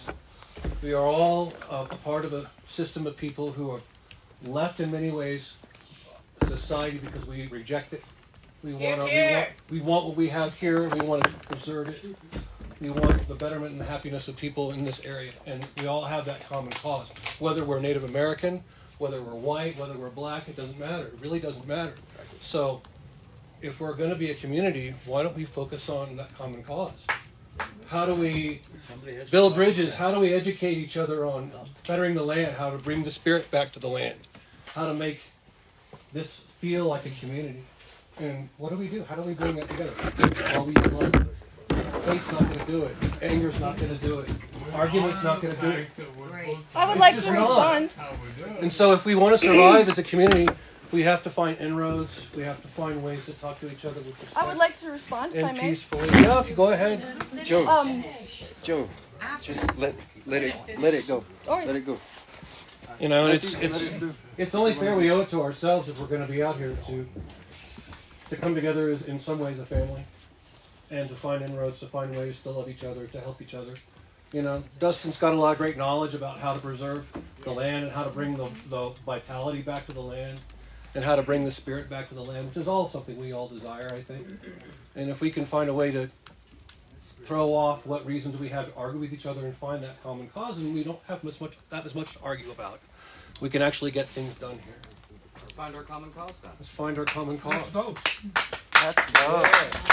We are all a part of a system of people who are left in many ways society because we reject it. We want what we have here, and we want to preserve it. We want the betterment and the happiness of people in this area, and we all have that common cause. Whether we're Native American, whether we're white, whether we're black, it doesn't matter. It really doesn't matter. So if we're going to be a community, why don't we focus on that common cause? How do we build bridges? How do we educate each other on bettering the land? How to bring the spirit back to the land? How to make this feel like a community? And what do we do? How do we bring that together? Well, we love it. Fate's not going to do it. Anger's not going to do it. Argument's not going to do it. I would like to respond. And so if we want to survive as a community, we have to find inroads. We have to find ways to talk to each other with respect. I would like to respond, if I and may. peacefully. Yeah, if you go ahead. Joe, just let it go. Let it go. You know, it's only fair we owe it to ourselves if we're going to be out here to come together as in some ways a family, and to find inroads, to find ways to love each other, to help each other. You know, Dustin's got a lot of great knowledge about how to preserve the land and how to bring the vitality back to the land and how to bring the spirit back to the land, which is all something we all desire, I think. And if we can find a way to throw off what reasons we have to argue with each other and find that common cause, and we don't have as much to argue about, we can actually get things done here. Let's find our common cause then. Let's find our common cause. Let's go.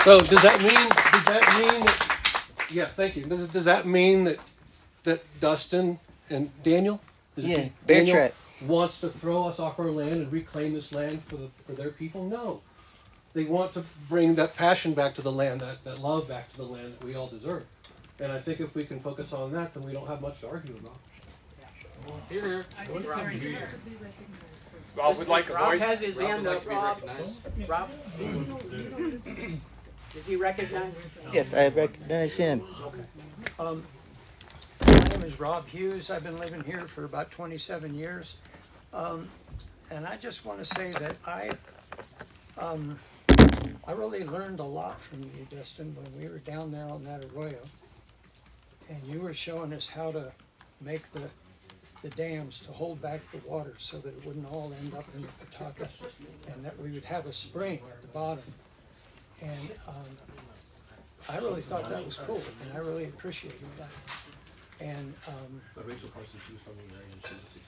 So does that mean that, yeah, thank you. Does that mean that Dustin and Daniel, Daniel wants to throw us off our land and reclaim this land for their people? No. They want to bring that passion back to the land, that love back to the land that we all deserve. And I think if we can focus on that, then we don't have much to argue about. Here. Well, we'd like a Rob voice. has his Rob hand would like up. to be recognized. Rob? Is he recognized? Yes, I recognize him. Okay. My name is Rob Hughes. I've been living here for about 27 years. And I just want to say that I really learned a lot from you, Dustin, when we were down there on that arroyo. And you were showing us how to make the dams to hold back the water so that it wouldn't all end up in the Pawtucket, and that we would have a spring at the bottom. And I really thought that was cool, and I really appreciated that. And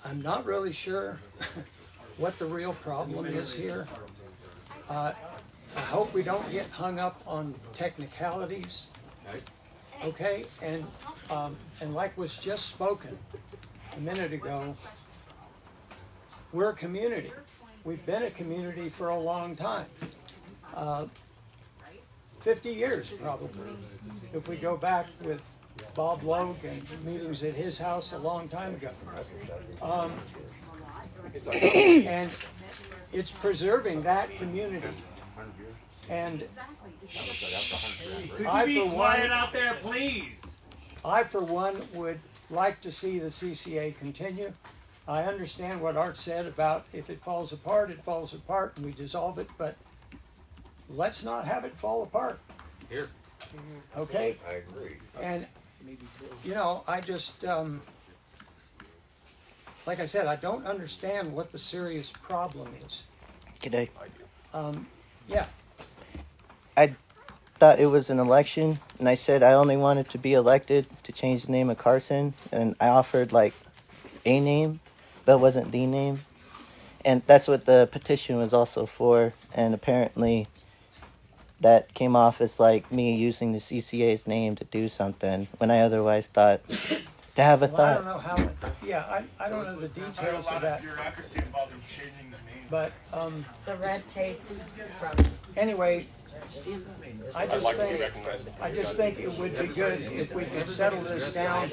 I'm not really sure what the real problem is here. I hope we don't get hung up on technicalities. Okay, and like was just spoken a minute ago, we're a community. We've been a community for a long time. 50 years probably, if we go back with Bob Logue and meetings at his house a long time ago. And it's preserving that community. And Could you be quiet out there, please? I, for one, would like to see the CCA continue. I understand what Art said about if it falls apart, and we dissolve it, but let's not have it fall apart. Here. Okay? I agree. And, you know, I just, like I said, I don't understand what the serious problem is. G'day. Yeah. thought it was an election, and I said I only wanted to be elected to change the name of Carson, and I offered like a name, but it wasn't the name. And that's what the petition was also for, and apparently that came off as like me using the CCA's name to do something, when I otherwise thought to have a Well, I thought. don't know how, I don't know the details of that. Bureaucracy involved in changing the name. But, The red tape from. anyway, I just think it would be good if we could settle this down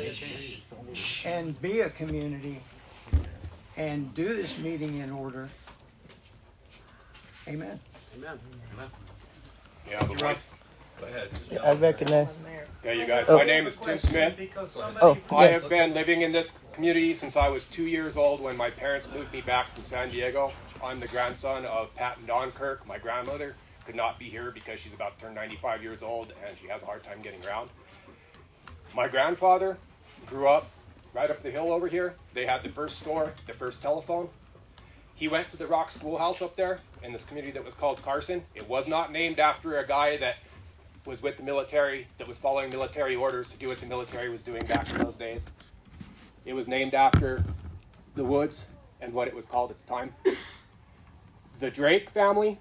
and be a community and do this meeting in order. Amen. Amen. Yeah, the voice. Go ahead. I recognize. Yeah, you guys. Oh. My name is Tim Smith. Oh, I yeah. have been living in this community since I was 2 years old when my parents moved me back from San Diego. I'm the grandson of Pat and Don Kirk. My grandmother could not be here because she's about to turn 95 years old and she has a hard time getting around. My grandfather grew up right up the hill over here. They had the first store, the first telephone. He went to the Rock Schoolhouse up there in this community that was called Carson. It was not named after a guy that was with the military, that was following military orders to do what the military was doing back in those days. It was named after the woods and what it was called at the time. The Drake family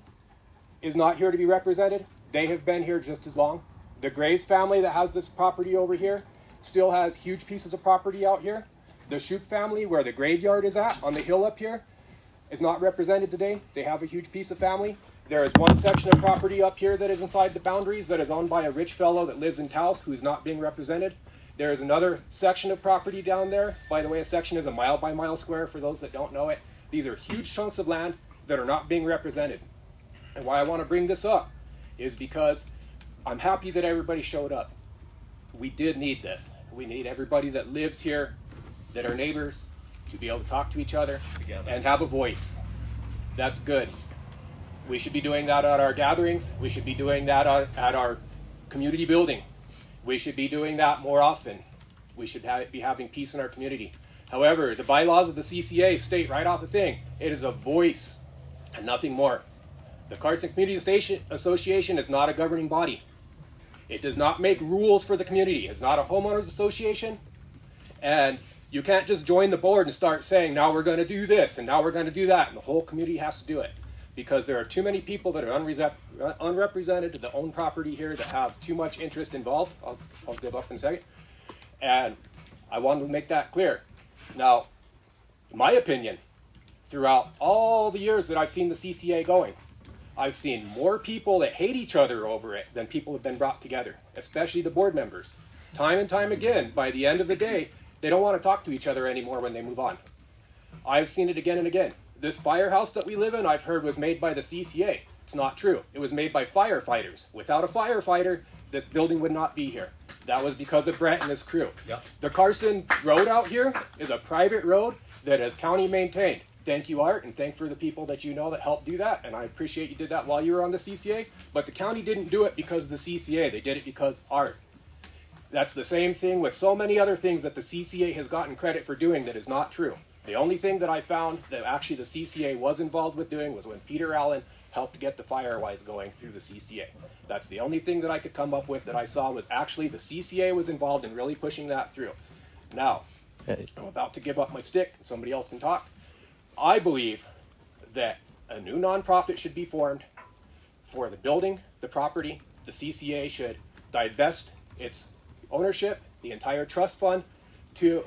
is not here to be represented. They have been here just as long. The Grays family that has this property over here still has huge pieces of property out here. The Shoup family, where the graveyard is at, on the hill up here, is not represented today. They have a huge piece of family. There is one section of property up here that is inside the boundaries that is owned by a rich fellow that lives in Taos who is not being represented. There is another section of property down there. By the way, a section is a mile by mile square for those that don't know it. These are huge chunks of land that are not being represented. And why I want to bring this up is because I'm happy that everybody showed up. We did need this. We need everybody that lives here, that are neighbors, to be able to talk to each other and have a voice. That's good. We should be doing that at our gatherings. We should be doing that at our community building. We should be doing that more often. We should be having peace in our community. However, the bylaws of the CCA state right off the thing, it is a voice and nothing more. The Carson Community Association is not a governing body. It does not make rules for the community. It's not a homeowners association. And you can't just join the board and start saying, now we're going to do this and now we're going to do that. And the whole community has to do it. Because there are too many people that are unrepresented that own property here that have too much interest involved. I'll give up in a second. And I wanted to make that clear. Now, in my opinion, throughout all the years that I've seen the CCA going, I've seen more people that hate each other over it than people have been brought together, especially the board members. Time and time again, by the end of the day, they don't want to talk to each other anymore when they move on. I've seen it again and again. This firehouse that we live in, I've heard was made by the CCA. It's not true. It was made by firefighters. Without a firefighter, this building would not be here. That was because of Brett and his crew. Yep. The Carson Road out here is a private road that is county maintained. Thank you, Art, and thank for the people that you know that helped do that. And I appreciate you did that while you were on the CCA. But the county didn't do it because of the CCA. They did it because Art. That's the same thing with so many other things that the CCA has gotten credit for doing that is not true. The only thing that I found that actually the CCA was involved with doing was when Peter Allen helped get the Firewise going through the CCA. That's the only thing that I could come up with that I saw was actually the CCA was involved in really pushing that through. Now, I'm about to give up my stick. Somebody else can talk. I believe that a new nonprofit should be formed for the building, the property. The CCA should divest its ownership, the entire trust fund,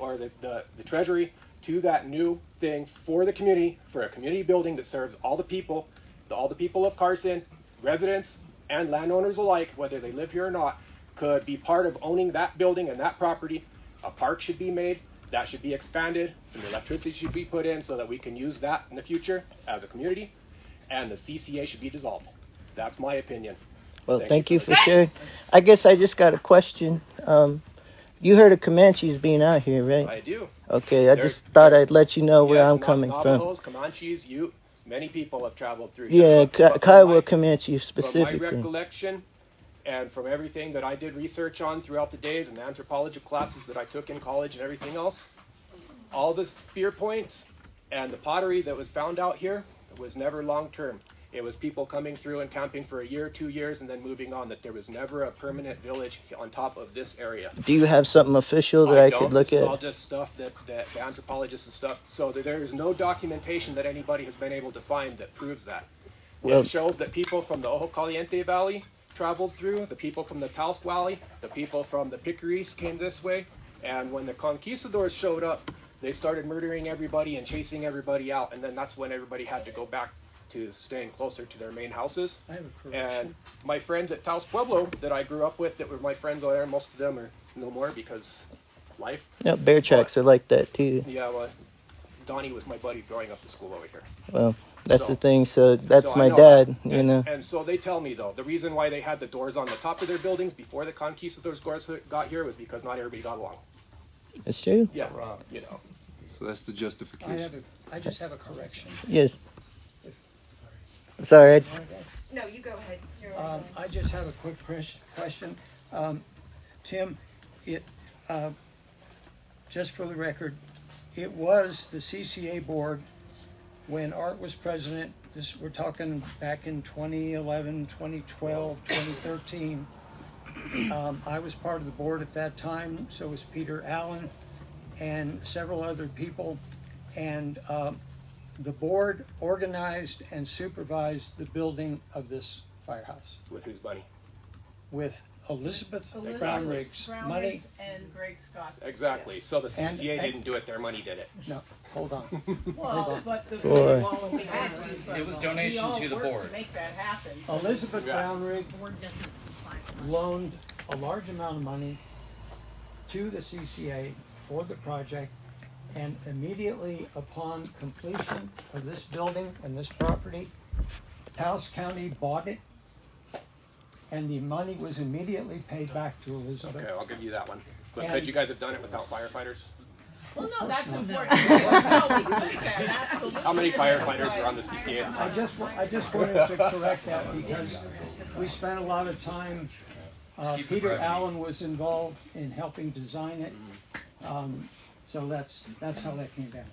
or the treasury, to that new thing for the community, for a community building that serves all the people of Carson, residents and landowners alike, whether they live here or not, could be part of owning that building and that property. A park should be made. That should be expanded. Some electricity should be put in so that we can use that in the future as a community. And the CCA should be dissolved. That's my opinion. Well, thank you for sharing. I guess I just got a question. You heard of Comanches being out here, right? I do. Okay, I just thought I'd let you know where I'm coming Navajos, from. Comanches, Ute, many people have traveled through. Yeah, Kiowa Comanche specifically. From my recollection, and from everything that I did research on throughout the days and the anthropology classes that I took in college and everything else, all the spear points and the pottery that was found out here was never long term. It was people coming through and camping for a year, 2 years, and then moving on. That there was never a permanent village on top of this area. Do you have something official that I could look This is at? all just stuff that the anthropologists and stuff. So there is no documentation that anybody has been able to find that proves that. Well, It shows that people from the Ojo Caliente Valley traveled through, the people from the Taos Valley, the people from the Picaries came this way, and when the conquistadors showed up, they started murdering everybody and chasing everybody out, and then that's when everybody had to go back to staying closer to their main houses. I have a correction. And my friends at Taos Pueblo that I grew up with, that were my friends over there, most of them are no more because life. yeah, bear tracks are like that too. Yeah, well, Donnie was my buddy growing up to school over here. Well, that's So- the thing. So that's So I my know dad, that. you know. And so they tell me, though, the reason why they had the doors on the top of their buildings before the conquistadors got here was because not everybody got along. It's true. Yeah, you know. So that's the justification. I just have a correction. Yes. I'm sorry. No, you go ahead. I just have a quick question. Tim, just for the record, it was the CCA board when Art was president. We're talking back in 2011, 2012, 2013. I was part of the board at that time, so was Peter Allen and several other people. And the board organized and supervised the building of this firehouse. With whose money? With Elizabeth Exactly. Brownrigg's money. And Greg Scott's. Exactly. So the And- CCA didn't do it; their money did it. No, hold on. Well, but the Boy. well, we had to. It was donation we all to the worked board. to make that happen. so- Elizabeth Brownrigg The board doesn't supply the money. loaned a large amount of money to the CCA for the project, and immediately upon completion of this building and this property, Taos County bought it, and the money was immediately paid back to Elizabeth. Okay, I'll give you that one. But And- could you guys have done it without firefighters? Well, no, that's important. No, we could have, absolutely. How many firefighters were on the CCA at the I time? just wanted to correct that because we spent a lot of time, Peter Allen was involved in helping design it. So that's how that came down.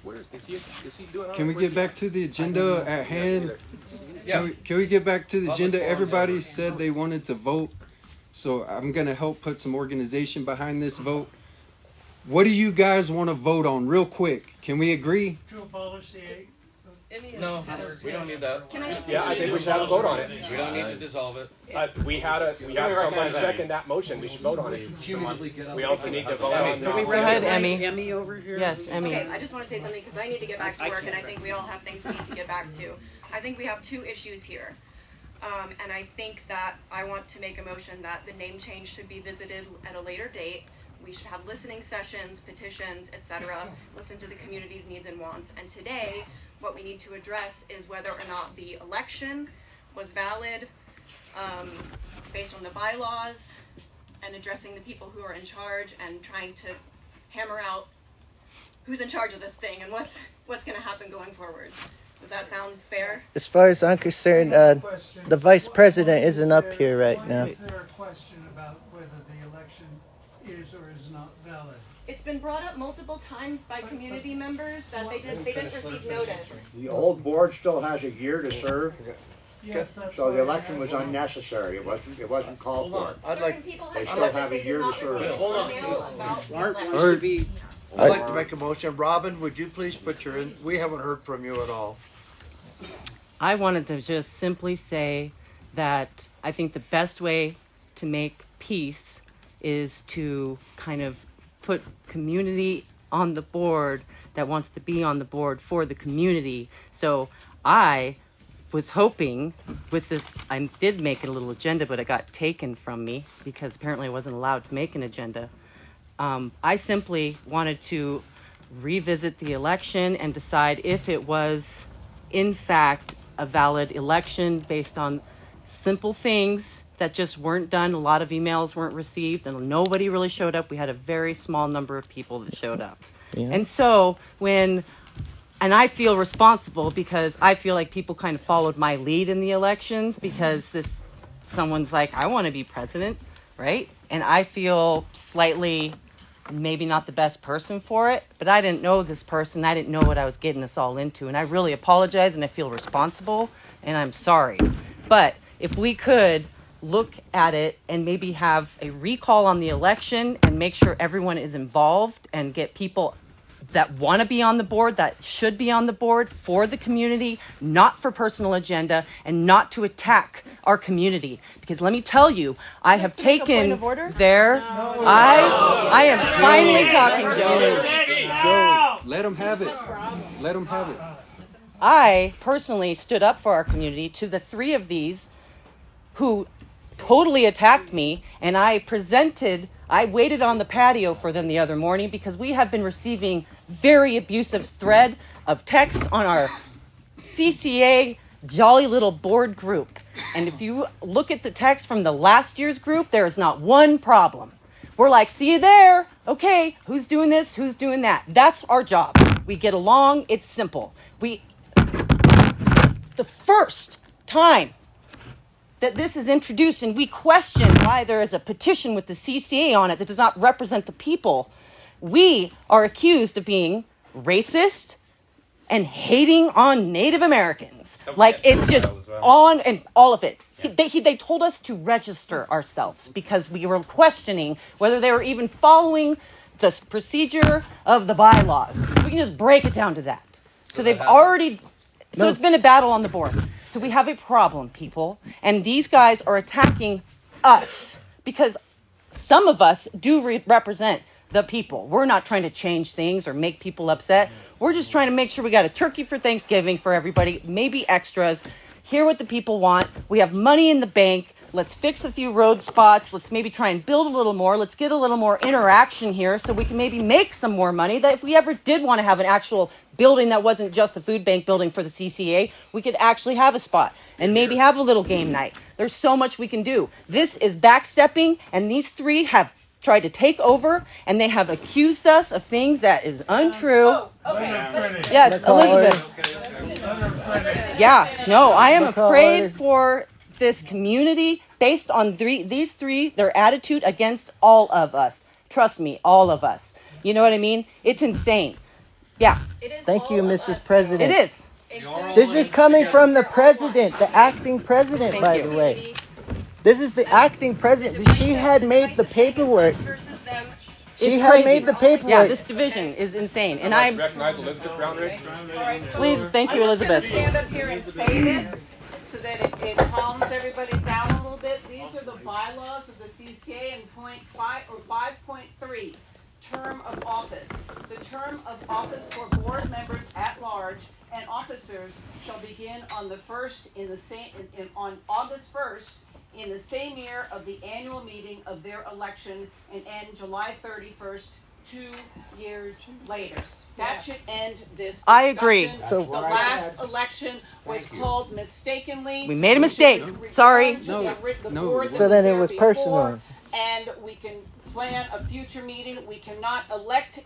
Where is he doing? Can we get back to the agenda at hand? Yeah. Can we get back to the Public agenda? forum's Everybody over. said they wanted to vote, so I'm gonna help put some organization behind this vote. What do you guys want to vote on, real quick? Can we agree? To abolish the No, we don't need that. Can I just say Yeah, I think we should have a vote on it. We don't need to dissolve it. We had somebody second that motion. We should vote on it. We also need to vote on Go the. ahead, Emmy. Emmy over here. Yes, Emmy. Okay, I just want to say something because I need to get back to work, and I think we all have things we need to get back to. I think we have two issues here. And I think that I want to make a motion that the name change should be visited at a later date. We should have listening sessions, petitions, etc. Listen to the community's needs and wants. And today, what we need to address is whether or not the election was valid based on the bylaws, and addressing the people who are in charge and trying to hammer out who's in charge of this thing and what's going to happen going forward. Does that sound fair? As far as I'm concerned, the vice president isn't up here right now. Is there a question about whether the election is or is not valid? It's been brought up multiple times by community members that they didn't receive notice. The old board still has a year to serve, Yes, that's so the why election I was asked. unnecessary. It wasn't called for. Certain people They have still said that have they a did year to not receive serve. an email about the Art, election. I'd like to make a motion. Robyn, would you please put your in? We haven't heard from you at all. I wanted to just simply say that I think the best way to make peace is to kind of put community on the board that wants to be on the board for the community. So I was hoping with this, I did make a little agenda, but it got taken from me because apparently I wasn't allowed to make an agenda. I simply wanted to revisit the election and decide if it was in fact a valid election based on simple things that just weren't done. A lot of emails weren't received and nobody really showed up. We had a very small number of people that showed up. Yeah. And so and I feel responsible because I feel like people kind of followed my lead in the elections because someone's like, I want to be president, right? And I feel slightly maybe not the best person for it, but I didn't know this person. I didn't know what I was getting us all into. And I really apologize, and I feel responsible, and I'm sorry. But if we could look at it and maybe have a recall on the election and make sure everyone is involved and get people that want to be on the board, that should be on the board for the community, not for personal agenda, and not to attack our community. Because let me tell you, I have taken their... I am finally talking, Joe. Let them have it. Let them have it. I personally stood up for our community to the three of these who totally attacked me, and I waited on the patio for them the other morning because we have been receiving very abusive thread of texts on our CCA jolly little board group. And if you look at the text from the last year's group, there is not one problem. We're like, see you there. Okay, who's doing this? Who's doing that? That's our job. We get along. It's simple. The first time that this is introduced and we question why there is a petition with the CCA on it that does not represent the people, we are accused of being racist and hating on Native Americans. Like, it's just on and all of it. They told us to register ourselves because we were questioning whether they were even following the procedure of the bylaws. We can just break it down to that. So they've already... So it's been a battle on the board. So we have a problem, people. And these guys are attacking us because some of us do represent the people. We're not trying to change things or make people upset. We're just trying to make sure we got a turkey for Thanksgiving for everybody, maybe extras, hear what the people want. We have money in the bank. Let's fix a few road spots. Let's maybe try and build a little more. Let's get a little more interaction here so we can maybe make some more money. That if we ever did want to have an actual building that wasn't just a food bank building for the CCA, we could actually have a spot and maybe have a little game night. There's so much we can do. This is backstepping, and these three have tried to take over, and they have accused us of things that is untrue. Yes, Elizabeth. Yeah, no, I am afraid for this community based on these three, their attitude against all of us. Trust me, all of us. You know what I mean? It's insane. Yeah. Thank you, Mrs. President. It is. This is coming from the president, the acting president, by the way. This is the acting president. She had made the paperwork. She had made the paperwork. Yeah, this division is insane. And I recognize Elizabeth Brownridge. Please, thank you, Elizabeth. I'm just going to stand up here and say this so that it calms everybody down a little bit. These are the bylaws of the CCA in 5.3. Term of office. The term of office for board members at large and officers shall begin on the first on August 1st in the same year of the annual meeting of their election and end July 31st, 2 years later. That should end this discussion. I agree. So the last election was called mistakenly. We made a mistake. Sorry. So then it was personal. And we can plan a future meeting. We cannot have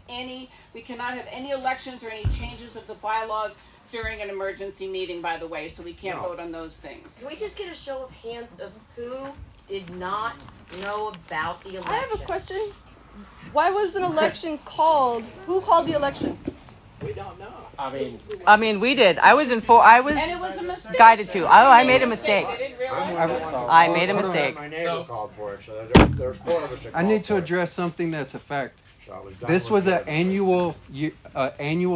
any elections or any changes of the bylaws during an emergency meeting, by the way, so we can't vote on those things. Can we just get a show of hands of who did not know about the election? I have a question. Why was an election called? Who called the election? We don't know. I mean, we did. I was guided to. I made a mistake. I made a mistake. I need to address something that's a fact. This was an annual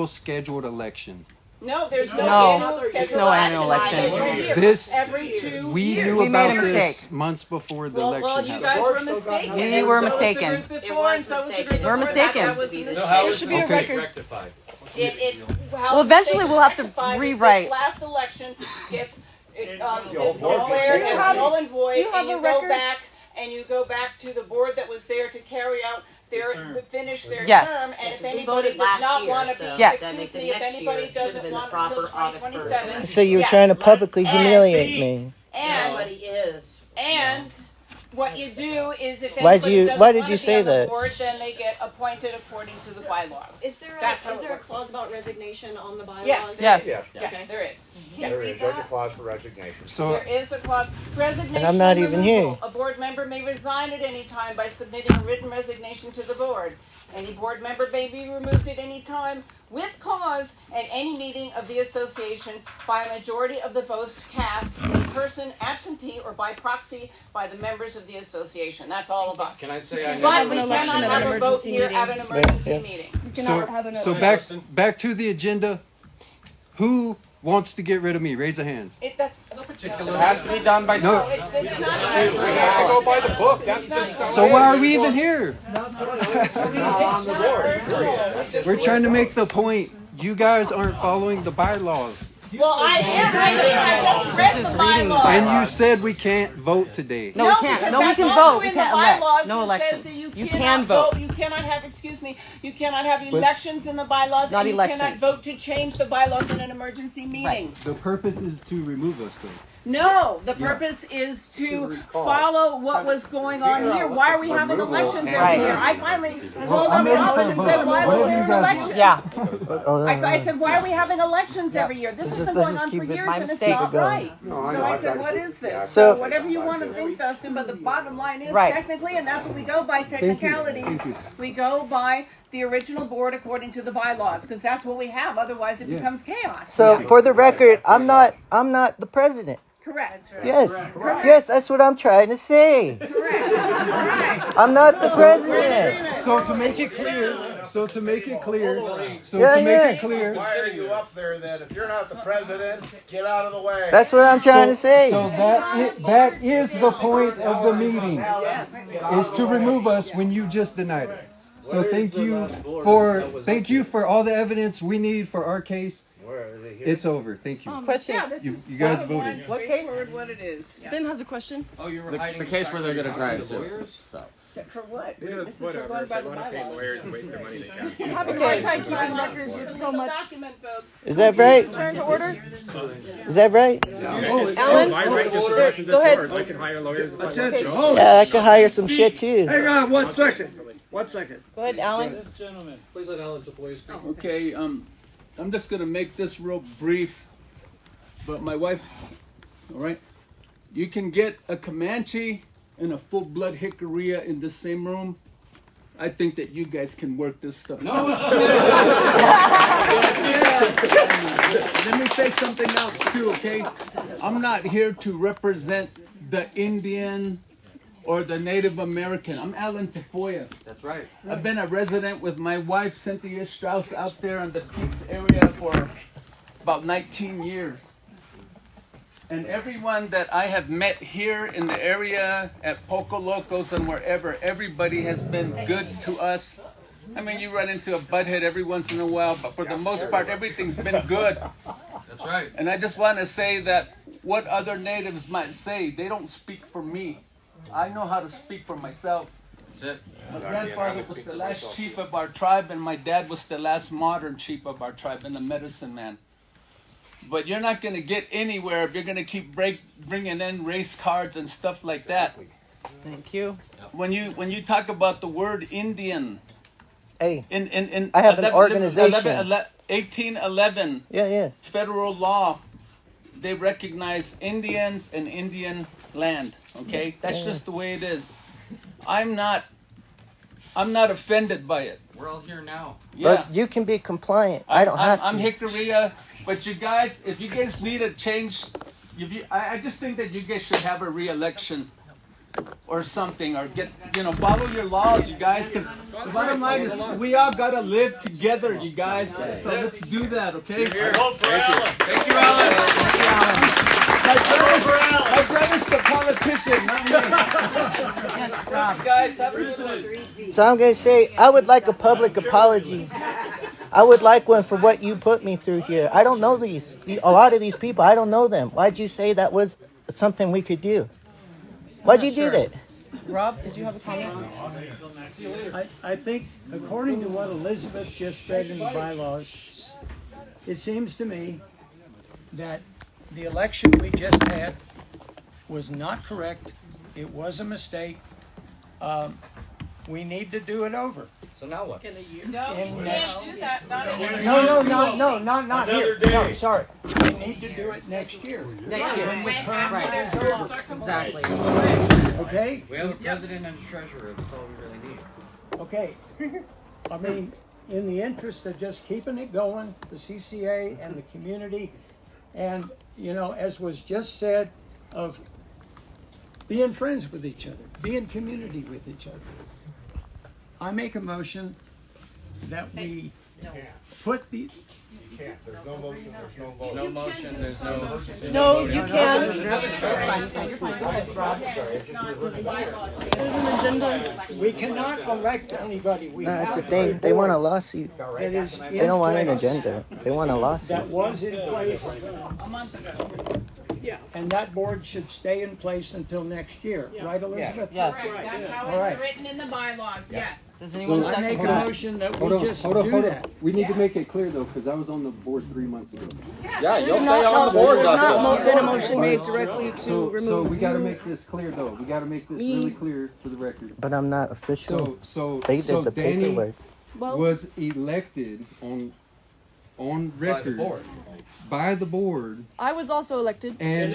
scheduled election. No, there's no annual schedule. It's no annual election. This every 2 we years. knew about this months before the election happened. Well, you guys were mistaken. We were mistaken. We're mistaken. So how was should be a record rectified? Well, eventually we'll have to rewrite. This last election gets declared as null and void, and you go back and you go back to the board that was there to carry out finish their term, and if anybody does not want to be, excuse me, if anybody doesn't want until 2027. So you're trying to publicly humiliate me. And What you do is if Why anybody doesn't did want you to be say on the that? board, then they get appointed according to the bylaws. Is there That's how is it there a works. clause about resignation on the bylaws? Yes. Yes. Yes, Okay. there is. There is. There's a clause for resignation. So There is a clause. Resignation And I'm not and even removal. here. A board member may resign at any time by submitting a written resignation to the board. Any board member may be removed at any time with cause at any meeting of the association by a majority of the votes cast in person, absentee, or by proxy by the members of the association. That's all of us. Can I say I But we never- cannot have a vote here at an emergency meeting. So back to the agenda. Who wants to get rid of me? Raise the hands. That's It has to be done by. No. It's not. We have to go by the book. That's just So why are we even here? It's not personal. We're trying to make the point. You guys aren't following the bylaws. Well, I am right here. I just read the bylaws. And you said we can't vote today. No, we can't. because No, we that's can also vote. We in can't the elect. bylaws No that election. says that you You cannot can vote. You cannot have, you cannot have elections in the bylaws, Not and you elections. cannot vote to change the bylaws in an emergency meeting. The purpose is to remove us, though. No, the Yeah. purpose is to follow what was going on here. Why are we having elections every Right. year? I finally Well, rolled I'm up ready my for office a and vote. said, why was Whatever there you an guys election? Yeah. I said, why are we having elections every year? This has been going on for years my and it's mistake. not Keep it right. going. So I said, what is this? So- So whatever you want to think, Dustin, but the bottom line is Right. technically, and that's what we go by, technicalities, Thank you. we go by the original board according to the bylaws, because that's what we have. Otherwise, it Yeah. becomes chaos. So for the record, I'm not the president. Correct. Yes. Correct. Yes, that's what I'm trying to say. Correct. Right. I'm not the president. So to make it clear, Fire you up there that if you're not the president, get out of the way. That's what I'm trying to say. So that is the point of the meeting, is to remove us when you just denied it. So thank you for all the evidence we need for our case. It's over. Thank you. Question. Yeah, this You is guys bottom line, voted. What case? straightforward what it is. Ben has a question. Oh, you were The hiding case where they're gonna try to sue lawyers? us. So. For what? Yeah, This is whatever. going If by they the want to pay bylaws. lawyers and waste their money, they can. I'm having a hard time keeping records. This There's is so the much. document, folks. Is that right? Turn to order. Is that right? Alan? My right just as much as Go it's ahead. yours. I can hire lawyers if I want to. Yeah, I could hire some shit too. Hang on 1 second. 1 second. Go ahead, Alan. This gentleman. Please let Alan Tapoya speak. Okay, I'm just gonna make this real brief, but my wife, all right, you can get a Comanche and a full-blood Hickorea in the same room. I think that you guys can work this stuff out. Let me say something else too, okay? I'm not here to represent the Indian or the Native American. I'm Alan Tapoya. That's right. I've been a resident with my wife, Cynthia Strauss, out there in the Peaks area for about 19 years. And everyone that I have met here in the area, at Poco Locos and wherever, everybody has been good to us. I mean, you run into a butthead every once in a while, but for the most part, everything's been good. That's right. And I just want to say that what other natives might say, they don't speak for me. I know how to speak for myself. That's it. My grandfather was the last chief of our tribe, and my dad was the last modern chief of our tribe, and a medicine man. But you're not going to get anywhere if you're going to keep bringing in race cards and stuff like that. Thank you. When you talk about the word Indian, Hey, in I have an organization. 1811, Yeah. federal law, they recognize Indians and Indian land. Okay, that's just the way it is. I'm not offended by it. We're all here now. Yeah. But you can be compliant. I don't have I'm to. Hickorea, but you guys, if you guys need a change, I just think that you guys should have a re-election or something, or follow your laws, you guys, because the bottom line is we all gotta live together, you guys. So let's do that, okay? Vote for Alan. Thank you, Alan. My brother's the politician, not me. Guys, have a good one. So I'm going to say, I would like a public apology. I would like one for what you put me through here. I don't know a lot of these people. I don't know them. Why'd you say that was something we could do? Why'd you do that? Rob, did you have a comment? I think, according to what Elizabeth just read in the bylaws, it seems to me that the election we just had was not correct It was a mistake. We need to do it over. So now what? In a year? No, you can't do that. Not in a year. Not here. No, sorry. We need to do it next year. Next year. When the term Right. is over. Exactly. Okay? We have a president and a treasurer. That's all we really need. Okay. I mean, in the interest of just keeping it going, the CCA and the community, and, you know, as was just said, of being friends with each other, being community with each other. I make a motion that we put the... You can't. There's no motion. There's no vote. No motion. There's no. No, you can. We cannot elect anybody. We That's the have thing. They want a lawsuit. that is They don't want an in place. agenda. They want a lawsuit. That was in place. A month ago. Yeah. And that board should stay in place until next year, right, Elizabeth? Yes. Correct. That's how All right. it's written in the bylaws, yes. Does So anyone I make a second that? motion that Hold we on, just hold on, do hold that. on. We need to make it clear though, because I was on the board 3 months ago. Yeah, you'll stay on the board, There's Dustin. not been a motion made directly to So remove we got to you. make this clear though. We got to make this Me. really clear for the record. But I'm not official. They did So the Danny paperwork. Well- was elected on record by the board, I was also elected. and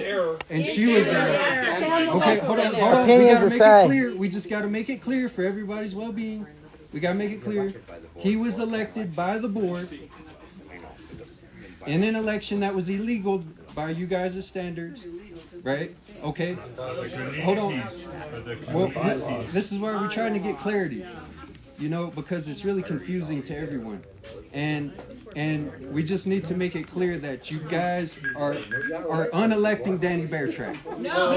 she was elected. Okay, hold on. Opinions We gotta make aside. it clear. We just got to make it clear for everybody's well-being. We got to make it clear. He was elected by the board in an election that was illegal by you guys' standards, right? Okay. Hold on. Well, this is where we're trying to get clarity, you know, because it's really confusing to everyone, and we just need to make it clear that you guys are unelecting Danny Beartrack. No.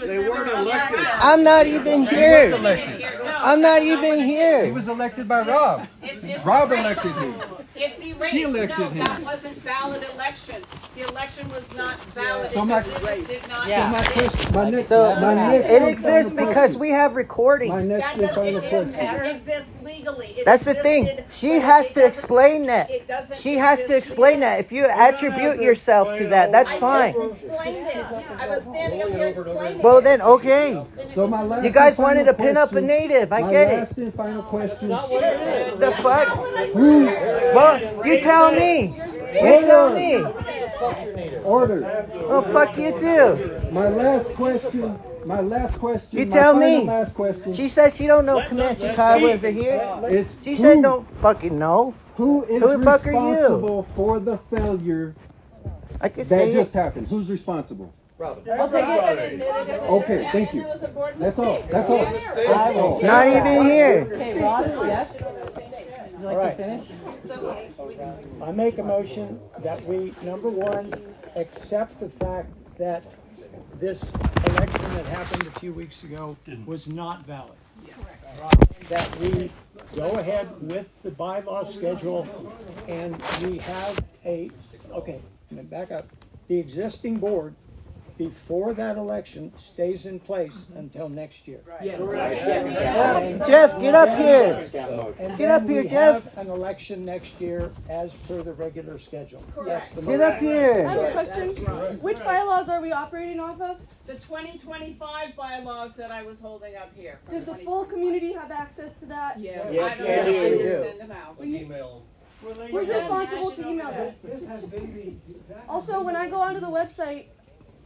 They weren't elected. I'm not even here. He was elected. I'm not even He here. was elected by Rob. It's Rob erased. elected him. It's erased. She elected No, him. that wasn't valid election. The election was not valid. So It's my- as if it did not So my exist. question, my next, So my next it and exists final because question. we have recording. My next and final question. exist legally. That's the thing. She has to explain that. She has to explain that. If you attribute yourself to that, that's fine. Explained it. I was standing up here explaining Well it. then, okay. So my last You guys and wanted final to pin up a question- native. I my get it. last and final question. The fuck? Well, you tell me. You tell me. Order. Oh, fuck you too. My last question. My last question. You my tell final me. Last question. She said she don't know Comanche Kiowas are here. It's She who- said don't fucking know. Who is Who the fuck are you? responsible for the failure I could that say just it. happened? Who's responsible? I'll take it. Okay, thank you. That's all. That's all. Not even here. Okay, Rob, yes? Would you like All right. to finish? I make a motion that we, number one, accept the fact that this election that happened a few weeks ago was not valid. That we go ahead with the bylaw schedule and we have okay, let me back up. The existing board before that election stays in place until next year. Jeff, get up here. And Get up then here, we Jeff. have an election next year as per the regular schedule. That's the Get up I here. have a question. Which bylaws are we operating off of? The 2025 bylaws that I was holding up here. from Did the 20. full community have access to that? Yes. Yes, I don't yes, know. you I do. didn't send them out. Who's responsible to email them? Also, when I go onto the website,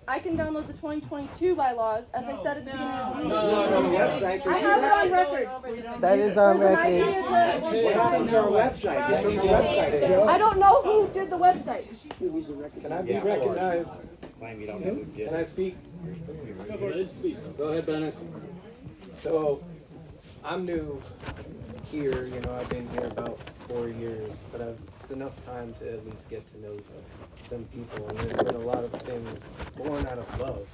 I can download the 2022 bylaws, as I said at the beginning of the meeting. I have it on record. That is on There's an record. IP address. What happened to our website? Get to the website. I don't know who did the website. Can I be recognized? Can I speak? Go ahead, Bennett. So, I'm new here, you know, I've been here about 4 years, but it's enough time to at least get to know some people, and there's been a lot of things born out of love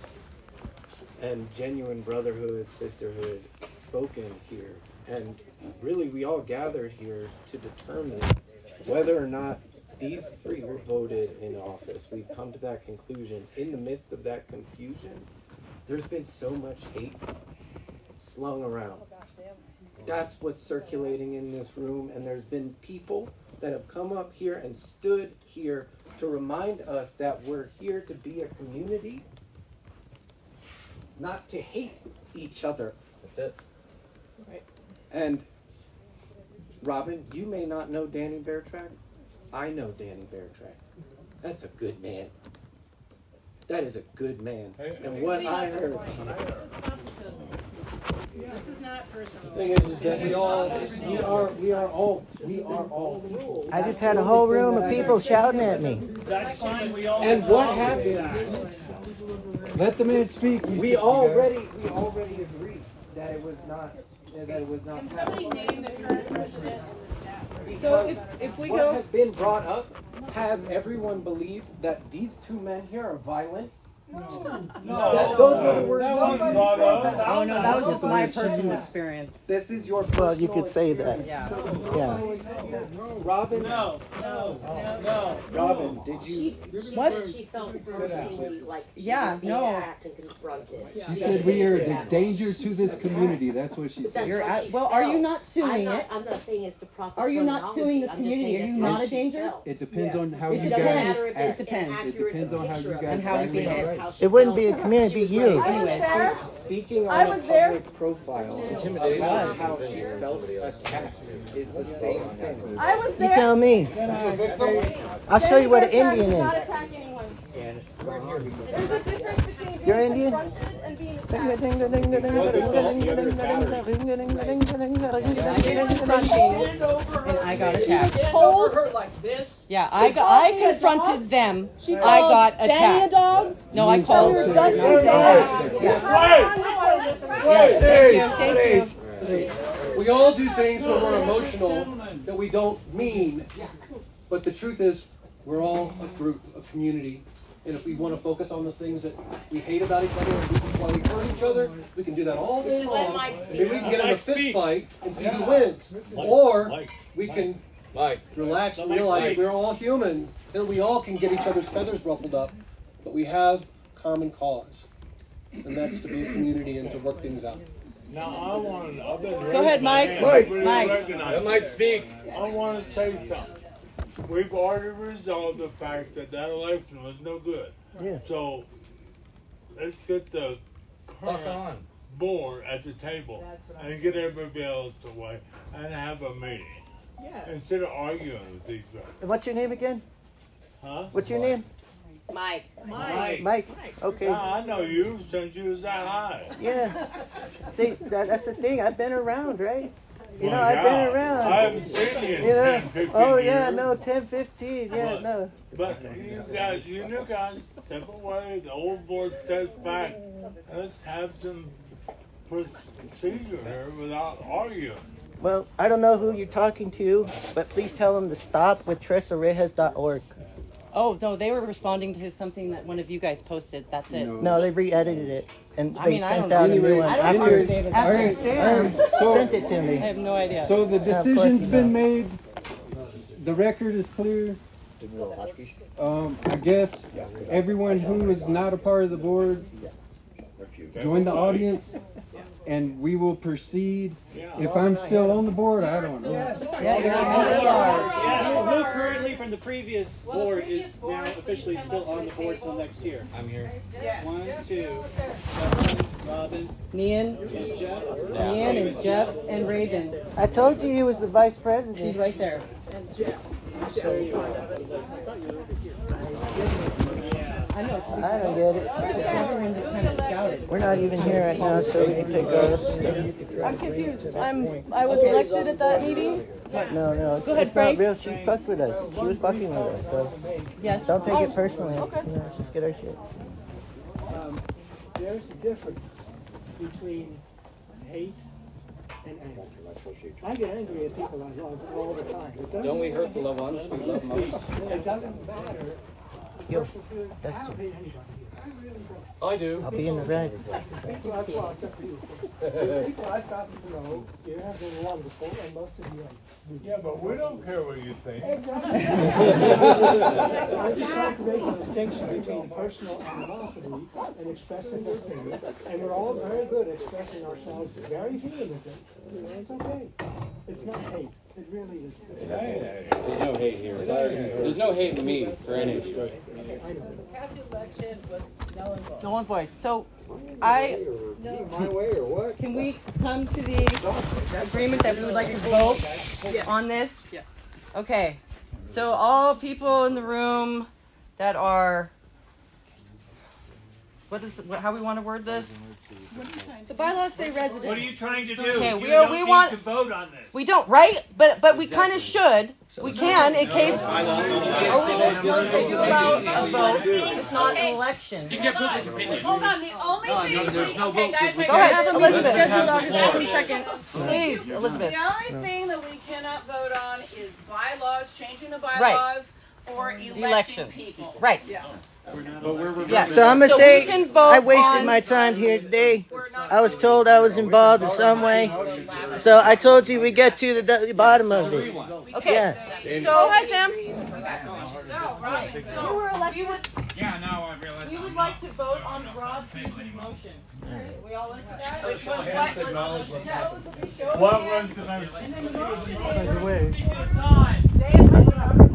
and genuine brotherhood, sisterhood spoken here, and really we all gathered here to determine whether or not these three were voted in office. We've come to that conclusion. In the midst of that confusion, there's been so much hate slung around. That's what's circulating in this room, and there's been people that have come up here and stood here to remind us that we're here to be a community not to hate each other. That's it. Right. And Robyn, you may not know Danny Beartrack. I know Danny Beartrack. That's a good man. That is a good man. And what I heard. This is not personal. The thing is that we are all. I just had a whole room of people shouting at me. That's fine. We all. And what happened? Let the man speak. We already agreed that it was not. Can somebody name the current president and the staff? So if we what has been brought up, has everyone believed that these two men here are violent? No. Those were the words. Oh no, that was just my personal experience. This is your personal Well, you could say that. Yeah. Yeah. Robyn? No. Robyn, did you? What? She felt personally like she Yeah, was being no. attacked and confronted. She said we are a danger to this community. That's what she said. You're well, are you not suing it? I'm not saying it's the proper Are you not suing this terminology. I'm just community? saying Are you that's not how a she danger? felt. It depends on how It you depends. guys It act. depends. It depends on how you guys And how we behave. It wouldn't be a community, it'd be you. I was there. Speaking I on a was there. public profile, about how she felt attacked is the same thing. I was You there. tell me. I'll show you what an Danny Indian Beartrack did not is. attack anyone. There's a difference between You're being Indian? confronted and being attacked. I did confronting, and I got attacked. Stand over her like this. Yeah, I confronted them. She I called got Danny a attacked. dog. No, I called her her. dog. Thank you. We all do things when we're emotional that we don't mean, but the truth is, we're all a group, a community, and if we want to focus on the things that we hate about each other and why we hurt each other, we can do that all day long. Maybe we can get in a fist fight and see who wins, or we can relax and realize that we're all human and we all can get each other's feathers ruffled up, but we have common cause, and that's to be a community and to work things out. Now I want to. Go ahead, Mike. Mike, speak. I want to say something. We've already resolved the fact that election was no good. Yeah. So let's get the current board at the table and get everybody else away and have a meeting. Yeah. Instead of arguing with each other. What's your name again? Huh? What's your name? Mike. Mike. Okay. Now, I know you since you was that high. Yeah. See, that's the thing. I've been around, right? You know, Well, I've been yeah. around. I haven't seen you in You know? 10, 15 Oh, yeah, years. no, 10, 15. Yeah, But- no. But you new guys, step away, the old board steps back. Let's have some procedure here without arguing. Well, I don't know who you're talking to, but please tell them to stop with TressaRejas.org. Oh no, they were responding to something that one of you guys posted. That's it. No, they re-edited it, and I they mean, I sent don't out a know. new one I don't after know. Sam sent it to me. I have no idea. So the decision's been made. The record is clear. I guess everyone who is not a part of the board, join the audience, and we will proceed. If I'm still on the board, I don't know. Who currently from the previous board is now officially still on the board till next year? I'm here. 1, 2, Carson, Robyn, Nian, Jeff. Nian, and Jeff, and Raven. I told you he was the vice president. She's right there. And Jeff. I know. I don't get it. Everyone just kind of shouted. We're not even here right now, so we can pick up. I'm confused. I was elected at that meeting. No, Go ahead, it's Frank. not real. She fucked with us. She was fucking with us. So yes. Don't take it personally. Okay. You know, let's just get our shit. There's a difference between hate and anger. I get angry at people I love all the time. It doesn't Don't we hurt the loved ones? We love them. It doesn't matter. Yo, I don't hate anybody here. I really don't. I do. I'll be in the red. People I've lost are beautiful. The people I've gotten to know, you have been wonderful, and most of you are. Yeah, but we don't care what you think. Exactly. I'm just trying to make a distinction between personal animosity and expressing opinion, and we're all very good at expressing ourselves very vehemently. It's okay. It's not hate. It really is. There's no hate here. There's no hate in me for any. Past election was null and void. Null and void. So My way or what? Can we come to the agreement that we would like to vote on this? Yes. Okay. So all people in the room that are, how we want to word this? The bylaws say resident. What are you trying to do? Okay, you we don't need want to vote on this. We don't, right? But we kind of should. We can in case. Are we about a vote? It's not an election. You can get public opinion. Hold on, the only thing there's no vote. guys, wait, Go ahead, Elizabeth. Scheduled August 22nd. Please, Elizabeth. The only thing that we cannot vote on is bylaws, changing the bylaws, or electing people. Right. Yeah. Yeah. So I'm gonna So say we can vote I wasted on- my time here today. I was told I was involved in some way. So I told you we get to the bottom of it. Okay. Yeah. So, hi, Sam. No, right. You were elected. Yeah, now I realize. We would like to vote on Rob Hughes' motion. We all like that? Which was what was the motion? What was the motion? And then the motion By the way, is